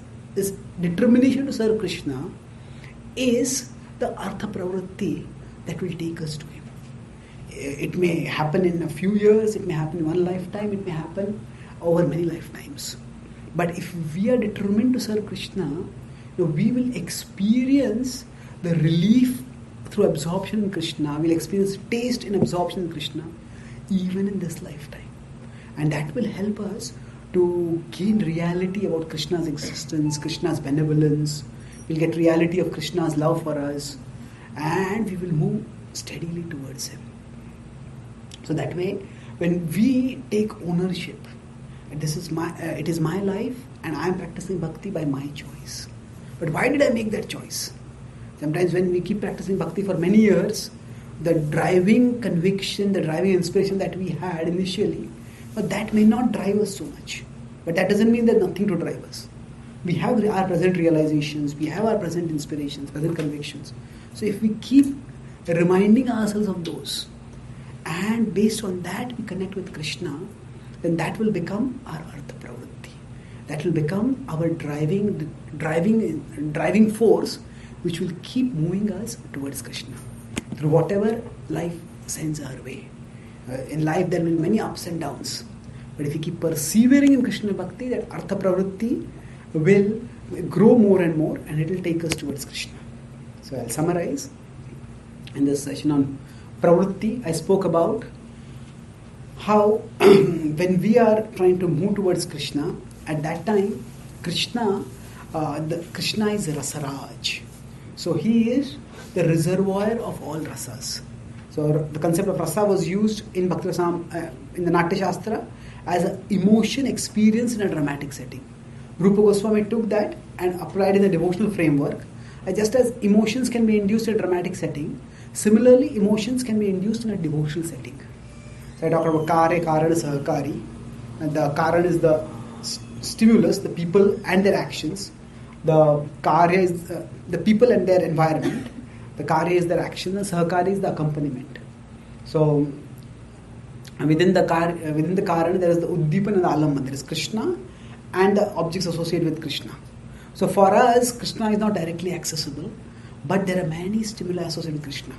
determination to serve Krishna is the artha pravritti that will take us to him. It may happen in a few years, it may happen in one lifetime, it may happen over many lifetimes. But if we are determined to serve Krishna, we will experience the relief through absorption in Krishna. We'll experience taste in absorption in Krishna even in this lifetime. And that will help us to gain reality about Krishna's existence, Krishna's benevolence. We'll get reality of Krishna's love for us, and we will move steadily towards him. So that way, when we take ownership, it is my life and I am practicing bhakti by my choice. But why did I make that choice? Sometimes when we keep practicing bhakti for many years, the driving conviction, the driving inspiration that we had initially, but that may not drive us so much. But that doesn't mean there's nothing to drive us. We have our present realizations, we have our present inspirations, present convictions. So if we keep reminding ourselves of those, and based on that we connect with Krishna, then that will become our artha pravritti. That will become our driving force, which will keep moving us towards Krishna through whatever life sends our way. In life there will be many ups and downs, but if we keep persevering in Krishna bhakti, that artha pravritti will grow more and more, and it will take us towards Krishna. So I'll summarize. In this session on pravritti, I spoke about how when we are trying to move towards Krishna, at that time Krishna is Rasaraj. So he is the reservoir of all rasas. So the concept of rasa was used in Bhakti in the Natya Shastra as an emotion experienced in a dramatic setting. Rupa Goswami took that and applied in the devotional framework. Just as emotions can be induced in a dramatic setting, similarly emotions can be induced in a devotional setting. So I talked about Kare, Karan, Sahakari. And the Karan is the stimulus, the people and their actions. The Karya is the people and their environment. The Karya is their action, and Sahakari is the accompaniment. So within the Karan there is the Uddipan and the Alamman. There is Krishna and the objects associated with Krishna. So for us, Krishna is not directly accessible, but there are many stimuli associated with Krishna.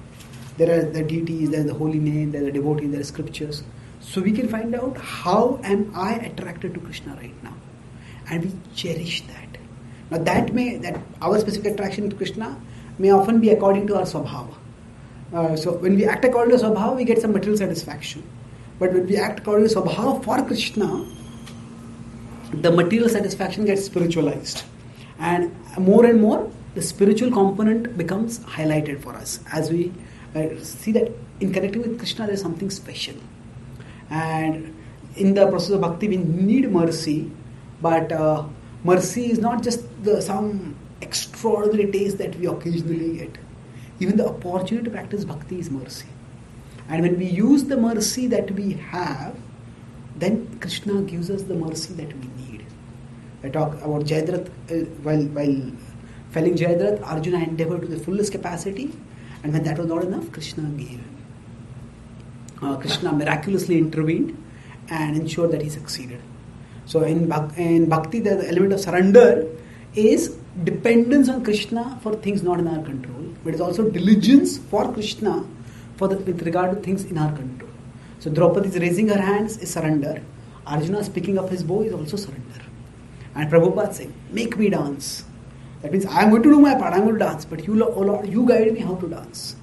There are the deities, there is the holy name, there are the devotees, there are scriptures. So we can find out, how am I attracted to Krishna right now? And we cherish that. Now that our specific attraction to Krishna may often be according to our swabhava. So when we act according to swabhava, we get some material satisfaction. But when we act according to swabhava for Krishna, the material satisfaction gets spiritualized. And more, the spiritual component becomes highlighted for us as we see that in connecting with Krishna there is something special. And in the process of bhakti we need mercy, but mercy is not just some extraordinary taste that we occasionally get. Even the opportunity to practice bhakti is mercy. And when we use the mercy that we have, then Krishna gives us the mercy that we need. I talk about Jayadratha, while felling Jayadratha, Arjuna endeavored to the fullest capacity, and when that was not enough, Krishna gave him. Krishna miraculously intervened and ensured that he succeeded. So in bhakti, the element of surrender is dependence on Krishna for things not in our control, but it's also diligence for Krishna with regard to things in our control. So Draupadi is raising her hands is surrender. Arjuna is picking up his bow is also surrender. And Prabhupada saying, make me dance. That means I am going to do my part, I am going to dance, but you, oh Lord, you guide me how to dance.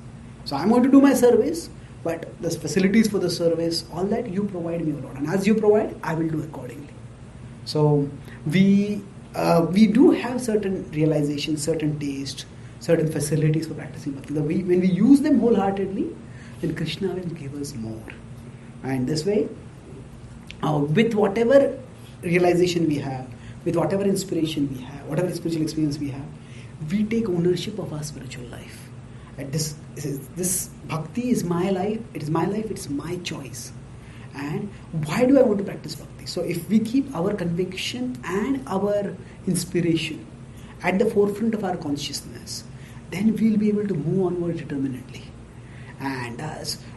So I am going to do my service, but the facilities for the service, all that you provide me, O Lord. And as you provide, I will do accordingly. So we do have certain realizations, certain taste, certain facilities for practicing bhakti. When we use them wholeheartedly, then Krishna will give us more. And this way, with whatever realization we have, with whatever inspiration we have, whatever spiritual experience we have, we take ownership of our spiritual life. And this bhakti is my life, it is my choice. And why do I want to practice bhakti? So if we keep our conviction and our inspiration at the forefront of our consciousness, then we'll be able to move onward determinedly. And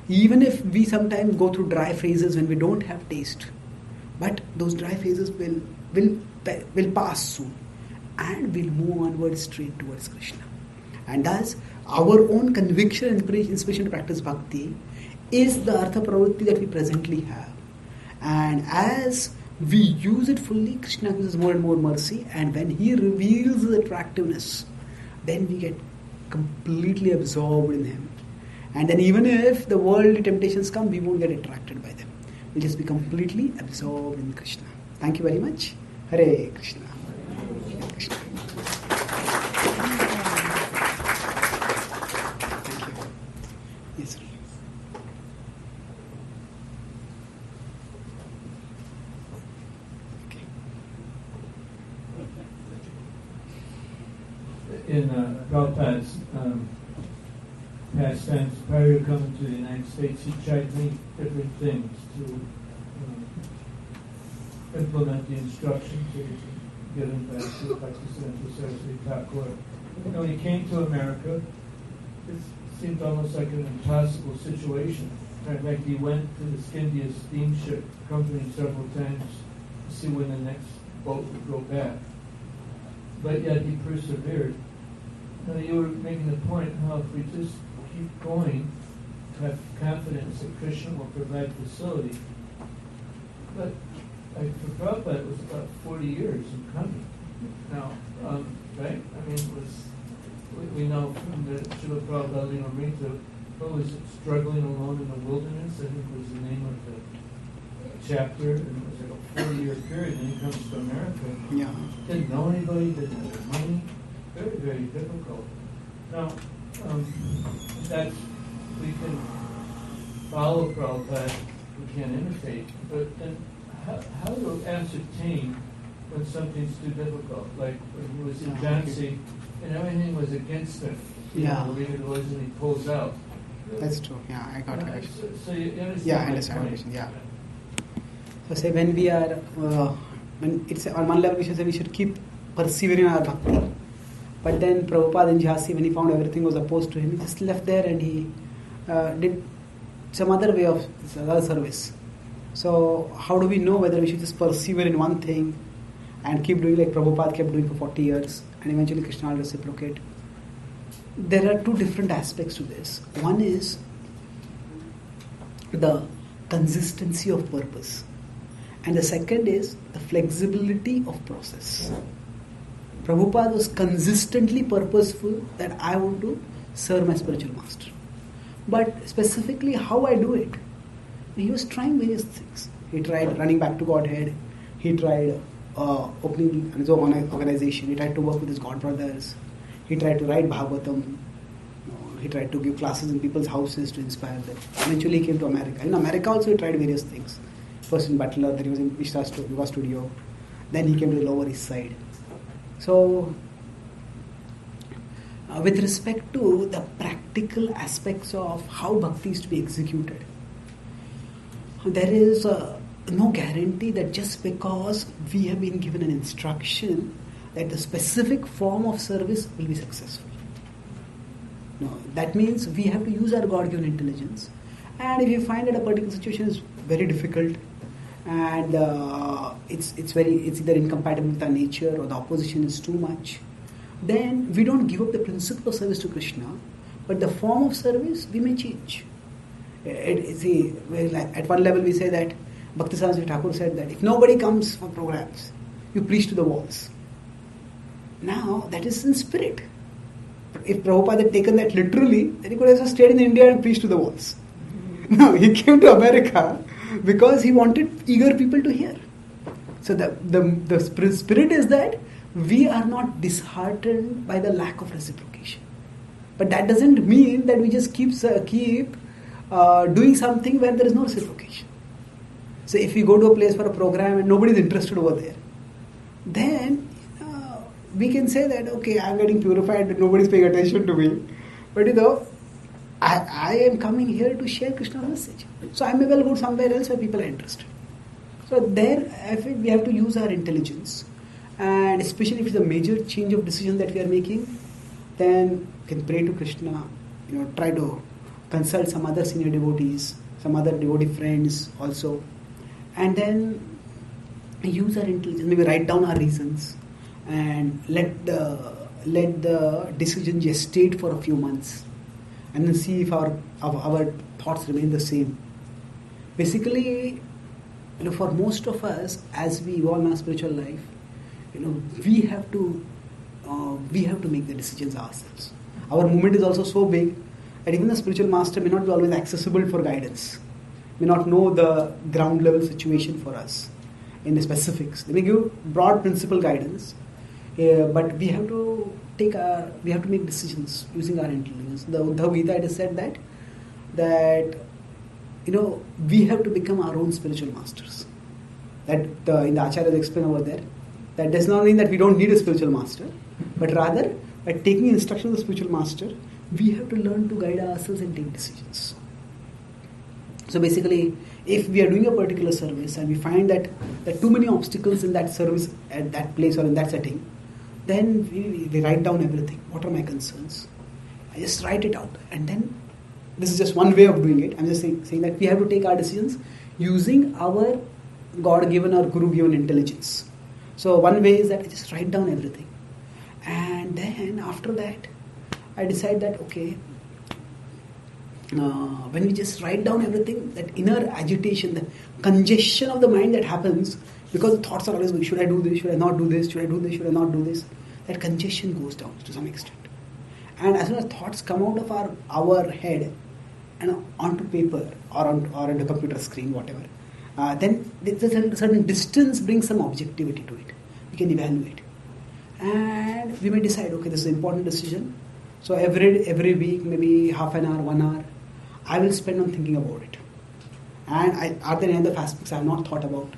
even if we sometimes go through dry phases when we don't have taste, but those dry phases will pass soon, and we'll move onward straight towards Krishna. And thus, our own conviction and inspiration to practice bhakti is the artha pravritti that we presently have. And as we use it fully, Krishna gives us more and more mercy, and when he reveals his attractiveness, then we get completely absorbed in him. And then even if the worldly temptations come, we won't get attracted by them. We'll just be completely absorbed in Krishna. Thank you very much. Hare Krishna. Hare Krishna. Thank you. Yes, sir. Okay. In Prabhupada's past tense, prior to coming to the United States, he tried many different things to implement the instructions to get him back to Pakistan, Saraswati Thakur. When he came to America, it seemed almost like an impossible situation. In fact, he went to the Scindia steamship company several times to see when the next boat would go back. But yet he persevered. Now, you were making the point how if we just keep going, have confidence that Krishna will provide facility. But for Prabhupada, it was about 40 years in coming. Now, right? I mean, it was, we know from the Srila Prabhupada Limamrita, what was it, Struggling Alone in the Wilderness, I think was the name of the chapter, and it was like a 40-year period, and he comes to America. Yeah. Didn't know anybody, didn't have money. Very, very difficult. Now, that's, we can follow Prabhupada, we can't imitate, but then how to ascertain when something's too difficult? Like when he was in Jhansi and everything was against him. Yeah. Believe it was, and he pulls out. That's true. Yeah, I got it. So you understand? Yeah, I understand. Yeah. So say when we are, when it's on one level, we should say we should keep persevering in our bhakti. But then Prabhupada in Jhansi, when he found everything was opposed to him, he just left there and he did some other way of other service. So how do we know whether we should just persevere in one thing and keep doing like Prabhupada kept doing for 40 years and eventually Krishna will reciprocate? There are two different aspects to this. One is the consistency of purpose, and the second is the flexibility of process. Prabhupada was consistently purposeful that I want to serve my spiritual master. But specifically how I do it, he was trying various things. He tried running back to Godhead. He tried opening his own organization. He tried to work with his god brothers. He tried to write Bhagavatam. He tried to give classes in people's houses to inspire them. Eventually he came to America. In America also he tried various things. First in Butler, then he was in Vishta Yoga Studio. Then he came to the Lower East Side. So, with respect to the practical aspects of how bhakti is to be executed, there is no guarantee that just because we have been given an instruction that the specific form of service will be successful. No, that means we have to use our God-given intelligence And if you find that a particular situation is very difficult and it's either incompatible with our nature or the opposition is too much, then we don't give up the principle of service to Krishna, but the form of service we may change. At one level we say that Bhakti Thakur said that if nobody comes for programs, you preach to the walls. Now that is in spirit. If Prabhupada had taken that literally, then he could have just stayed in India and preached to the walls. No, he came to America because he wanted eager people to hear. So the spirit is that we are not disheartened by the lack of reciprocation. But that doesn't mean that we just keep doing something where there is no reciprocation. So if we go to a place for a program and nobody is interested over there, then we can say that, okay, I'm getting purified but nobody's paying attention to me. But I am coming here to share Krishna's message. So I may well go somewhere else where people are interested. So there, I think we have to use our intelligence. And especially if it's a major change of decision that we are making, then we can pray to Krishna, try to consult some other senior devotees, some other devotee friends also. And then use our intelligence, maybe write down our reasons and let the decision gestate for a few months and then see if our thoughts remain the same. Basically, for most of us, as we evolve in our spiritual life, we have to make the decisions ourselves. Our movement is also so big that even the spiritual master may not be always accessible for guidance, may not know the ground level situation for us in the specifics. They may give broad principle guidance, but we have to make decisions using our intelligence. The Uddhav Gita, it is said that we have to become our own spiritual masters. That in the Acharyas explain over there, that does not mean that we don't need a spiritual master, but rather by taking instruction of the spiritual master, we have to learn to guide ourselves and take decisions. So basically, if we are doing a particular service and we find that there are too many obstacles in that service at that place or in that setting, then we write down everything. What are my concerns? I just write it out. And then, this is just one way of doing it. I'm just saying that we have to take our decisions using our God-given or Guru-given intelligence. So one way is that I just write down everything. And then after that, I decide that, okay, when we just write down everything, that inner agitation, the congestion of the mind that happens, because the thoughts are always going, should I do this, should I not do this, should I do this, should I not do this, that congestion goes down to some extent. And as soon as thoughts come out of our head and onto paper or on the computer screen, whatever, then there's a certain distance brings some objectivity to it. We can evaluate. And we may decide, okay, this is an important decision. So every week, maybe half an hour, 1 hour, I will spend on thinking about it. And are there any other aspects I have not thought about?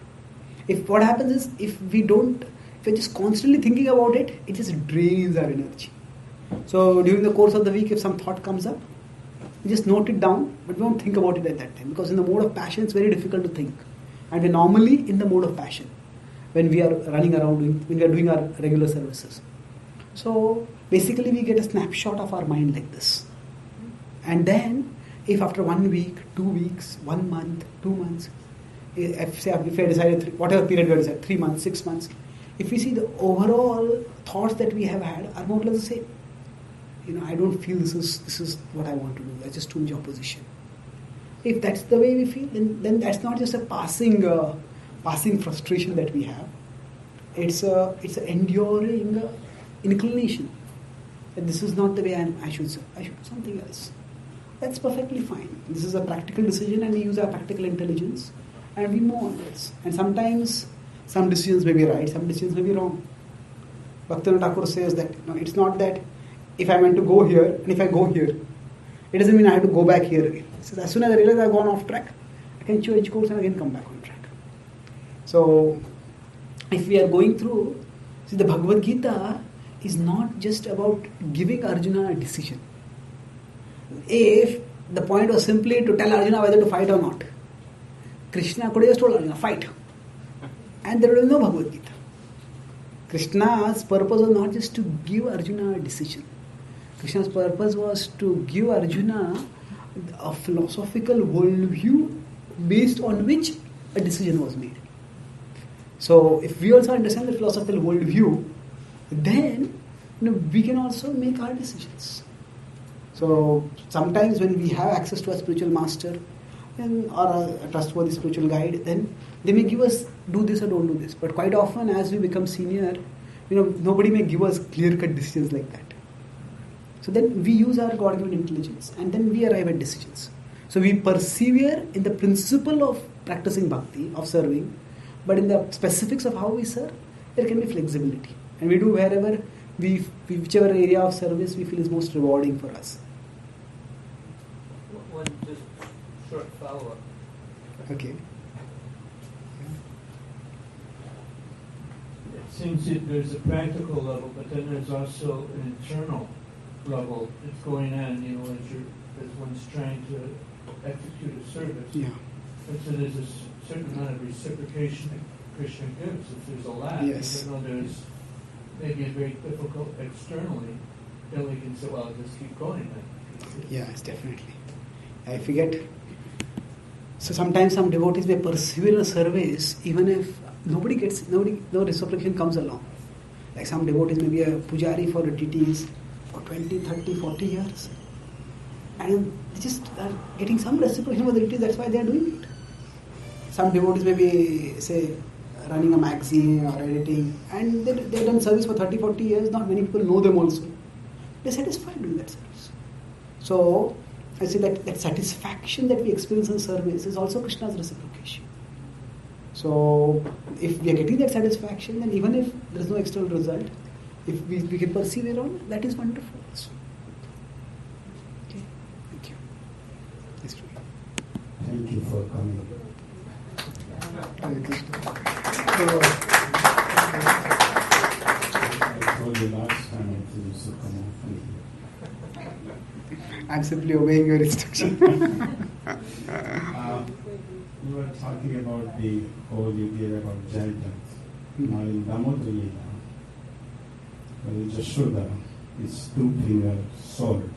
If what happens is, if we're just constantly thinking about it, it just drains our energy. So during the course of the week, if some thought comes up, we just note it down, but we don't think about it at that time. Because in the mode of passion, it's very difficult to think. And we're normally in the mode of passion when we are running around, when we are doing our regular services. So basically, we get a snapshot of our mind like this. And then, if after 1 week, 2 weeks, 1 month, 2 months, if I decided, whatever period we decided, 3 months, 6 months, if we see the overall thoughts that we have had are more or less the same. I don't feel this is what I want to do. That's just too much opposition. If that's the way we feel, then that's not just a passing frustration that we have. It's an enduring inclination that this is not the way I should do something else. That's perfectly fine. This is a practical decision, and we use our practical intelligence, and we move onwards. And sometimes some decisions may be right, some decisions may be wrong. Bhaktivinoda Thakur says that it's not that if I meant to go here and if I go here, it doesn't mean I have to go back here again. He says as soon as I realize I've gone off track, I can change course and again come back on track. So if we are going through, see, the Bhagavad Gita is not just about giving Arjuna a decision. If the point was simply to tell Arjuna whether to fight or not, Krishna could have just told Arjuna, fight. And there would be no Bhagavad Gita. Krishna's purpose was not just to give Arjuna a decision. Krishna's purpose was to give Arjuna a philosophical worldview based on which a decision was made. So if we also understand the philosophical worldview, then we can also make our decisions. So sometimes when we have access to a spiritual master or a trustworthy spiritual guide, then they may give us do this or don't do this. But quite often as we become senior, nobody may give us clear-cut decisions like that. So then we use our God-given intelligence and then we arrive at decisions. So we persevere in the principle of practicing bhakti, of serving, but in the specifics of how we serve, there can be flexibility. And we do wherever whichever area of service we feel is most rewarding for us. One just short follow-up. Okay. It seems that there's a practical level, but then there's also an internal level that's going on, as one's trying to execute a service. Yeah. And so there's a certain amount of reciprocation that Krishna gives. If there's a lack, Yes. even though there's maybe a very difficult externally, then we can say, well, just keep going then. Yes, definitely. I forget. So sometimes some devotees may persevere in a service even if no reciprocation comes along. Like some devotees may be a pujari for the TTs for 20, 30, 40 years. And they just are getting some reciprocation for the TTs, that's why they are doing it. Some devotees may be, say, running a magazine or editing, and they've done service for 30, 40 years. Not many people know them also. They're satisfied doing that service. So, I say that satisfaction that we experience in service is also Krishna's reciprocation. So, if we are getting that satisfaction, then even if there is no external result, if we can persevere on, that is wonderful also. Okay, thank you. Yes, Thank you for coming. Hare Krishna. I told you last time I think you should come on. Thank you. I'm simply obeying your instruction. You were talking about the whole idea about judgment. Now in Damodar Lila, when Jashoda is 2 finger sword.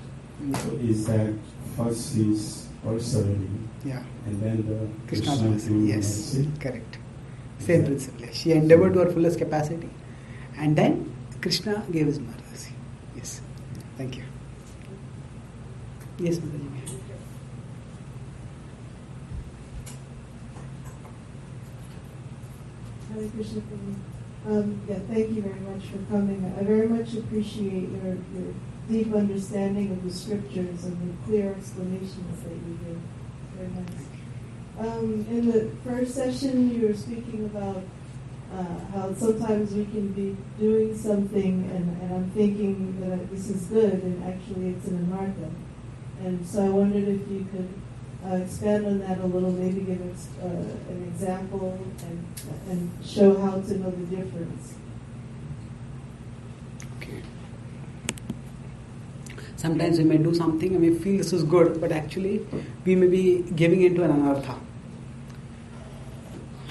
So is that first is persevering, Yeah. and then the Krishna Krishna blessing. giving Yes, mercy? correct. Same principle. She endeavored to her fullest capacity, and then Krishna gave his mercy. Yes. Thank you. Yes, Mataji. Hare Krishna. Thank you very much for coming. I very much appreciate your deep understanding of the scriptures and the clear explanations that you give. Very nice. In the first session, you were speaking about how sometimes we can be doing something and I'm thinking that this is good and actually it's an anartha. And so I wondered if you could expand on that a little, maybe give us an example and show how to know the difference. Okay. Sometimes we may do something and we feel this is good, but actually we may be giving into an anartha.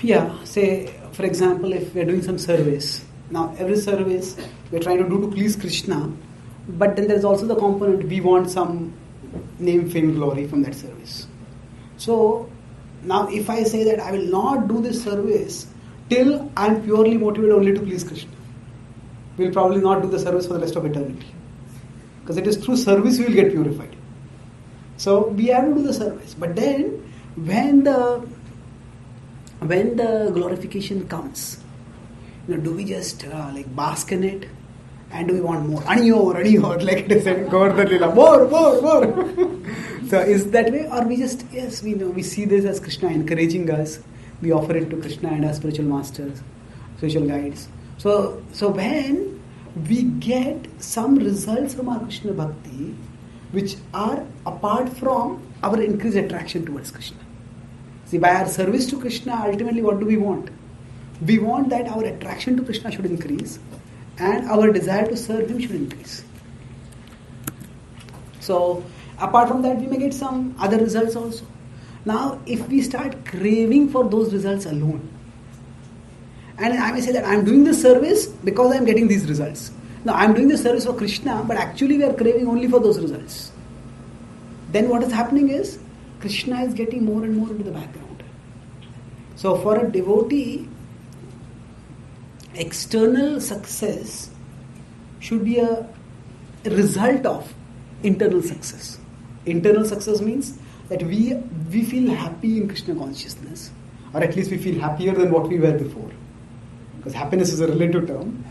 Yeah, say for example, if we are doing some service. Now every service we are trying to do to please Krishna, but then there is also the component we want some name, fame, glory from that service. So now if I say that I will not do this service till I am purely motivated only to please Krishna, we will probably not do the service for the rest of eternity. Because it is through service we will get purified. So we have to do the service. But then when the glorification comes, do we just bask in it? And do we want more? Aniyor, like it is said, Govardhan Lila, more. So is that way? Or we just, yes, we know, we see this as Krishna encouraging us. We offer it to Krishna and our spiritual masters, spiritual guides. So when we get some results from our Krishna Bhakti, which are apart from our increased attraction towards Krishna. See, by our service to Krishna, ultimately what do we want? We want that our attraction to Krishna should increase and our desire to serve Him should increase. So, apart from that, we may get some other results also. Now, if we start craving for those results alone, and I may say that I am doing this service because I am getting these results. Now, I am doing this service for Krishna, but actually we are craving only for those results. then what is happening is Krishna is getting more and more into the background. So for a devotee, external success should be a result of internal success. Internal success means that we feel happy in Krishna consciousness, or at least we feel happier than what we were before. Because happiness is a relative term.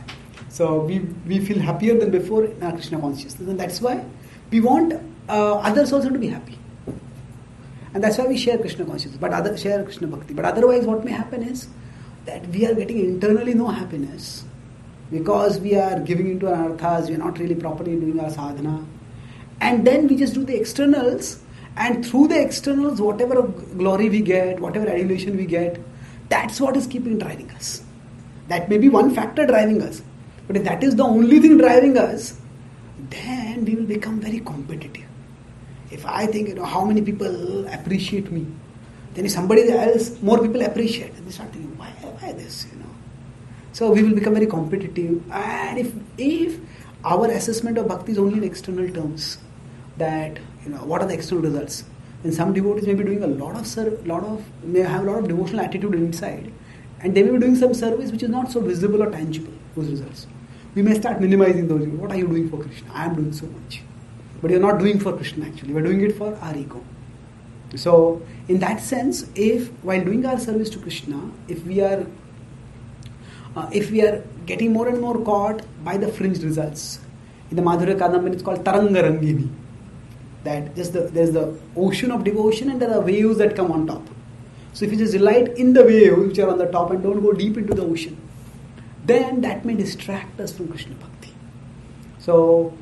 So we feel happier than before in our Krishna consciousness, and that's why we want others also to be happy. And that's why we share Krishna consciousness, share Krishna bhakti. But otherwise what may happen is that we are getting internally no happiness because we are giving into our arthas, we are not really properly doing our sadhana. And then we just do the externals, and through the externals, whatever glory we get, whatever adulation we get, that's what is driving us. That may be one factor driving us. But if that is the only thing driving us, then we will become very competitive. If I think, how many people appreciate me, then if somebody else, more people appreciate, and they start thinking, why this, So we will become very competitive. And if our assessment of bhakti is only in external terms, that, what are the external results? Then some devotees may be doing may have a lot of devotional attitude inside, and they may be doing some service which is not so visible or tangible, those results. We may start minimizing those. What are you doing for Krishna? I am doing so much. But you're not doing for Krishna actually. We're doing it for our ego. So, in that sense, if while doing our service to Krishna, if we are getting more and more caught by the fringe results, in the Madhurya Kadambini it's called Taranga Rangini. That there's the ocean of devotion and there are waves that come on top. So if you just delight in the waves which are on the top and don't go deep into the ocean, then that may distract us from Krishna Bhakti. So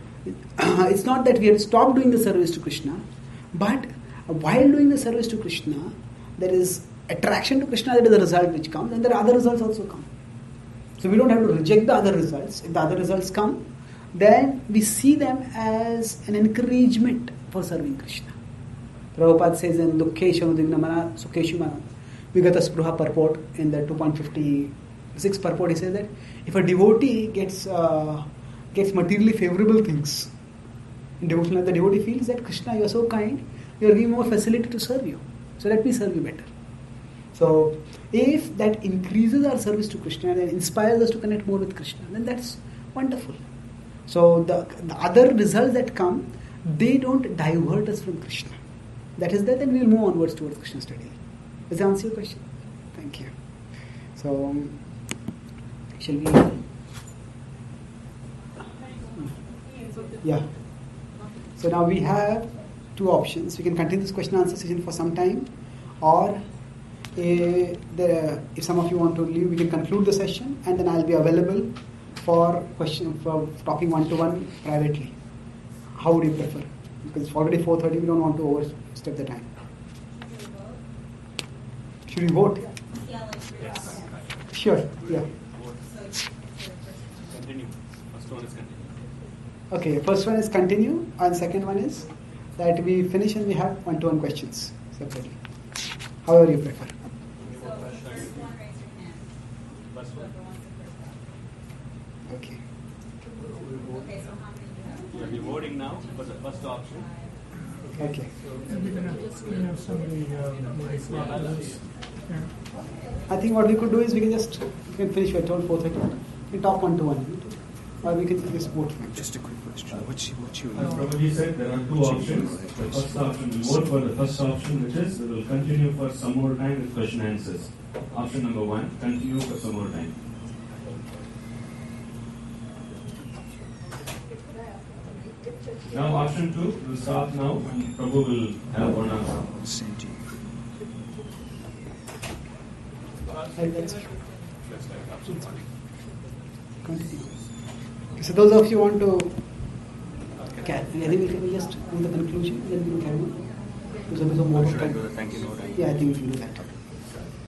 it's not that we have stopped doing the service to Krishna, but while doing the service to Krishna, there is attraction to Krishna, that is the result which comes, and there are other results also come. So we don't have to reject the other results. If the other results come, then we see them as an encouragement for serving Krishna. Prabhupada says in Dukkeshu Dignamana Sukheshu Mana Vigata Spruha purport, in the 2.56 purport, he says that if a devotee gets materially favorable things in devotional life, the devotee feels that Krishna, you are so kind, you are giving more facility to serve you, so let me serve you better. So if that increases our service to Krishna and inspires us to connect more with Krishna, then that's wonderful. So the other results that come, they don't divert us from Krishna. That is that, then we will move onwards towards Krishna study. Does that answer your question? Thank you. So, shall we? Yeah. So now we have two options. We can continue this question and answer session for some time, or if some of you want to leave, we can conclude the session, and then I'll be available for talking one-to-one privately. How would you prefer? Because it's already 4:30, we don't want to overstep the time. Should we vote? Yes. Sure, yeah. Continue. First one is continue. Okay, first one is continue, and second one is that we finish and we have one-to-one questions separately. However you prefer. So, first one, raise your hand. First one. Okay. Okay, so how many do you have? You'll be voting now for the first option. Okay. I think what we could do is we can finish. We are told 4:30. We talk one-to-one, or we can just vote. Just a quick question. What's your Prabhuji said there are two options. The first option, we vote for the first option, which is we will continue for some more time with question and answers. Option number 1, continue for some more time. Now option 2, we'll stop now and Prabhu will have one answer. So those of you want to carry, we can just do the conclusion, then we will carry on. Should I do the thank you note? Yeah, I think we can do that.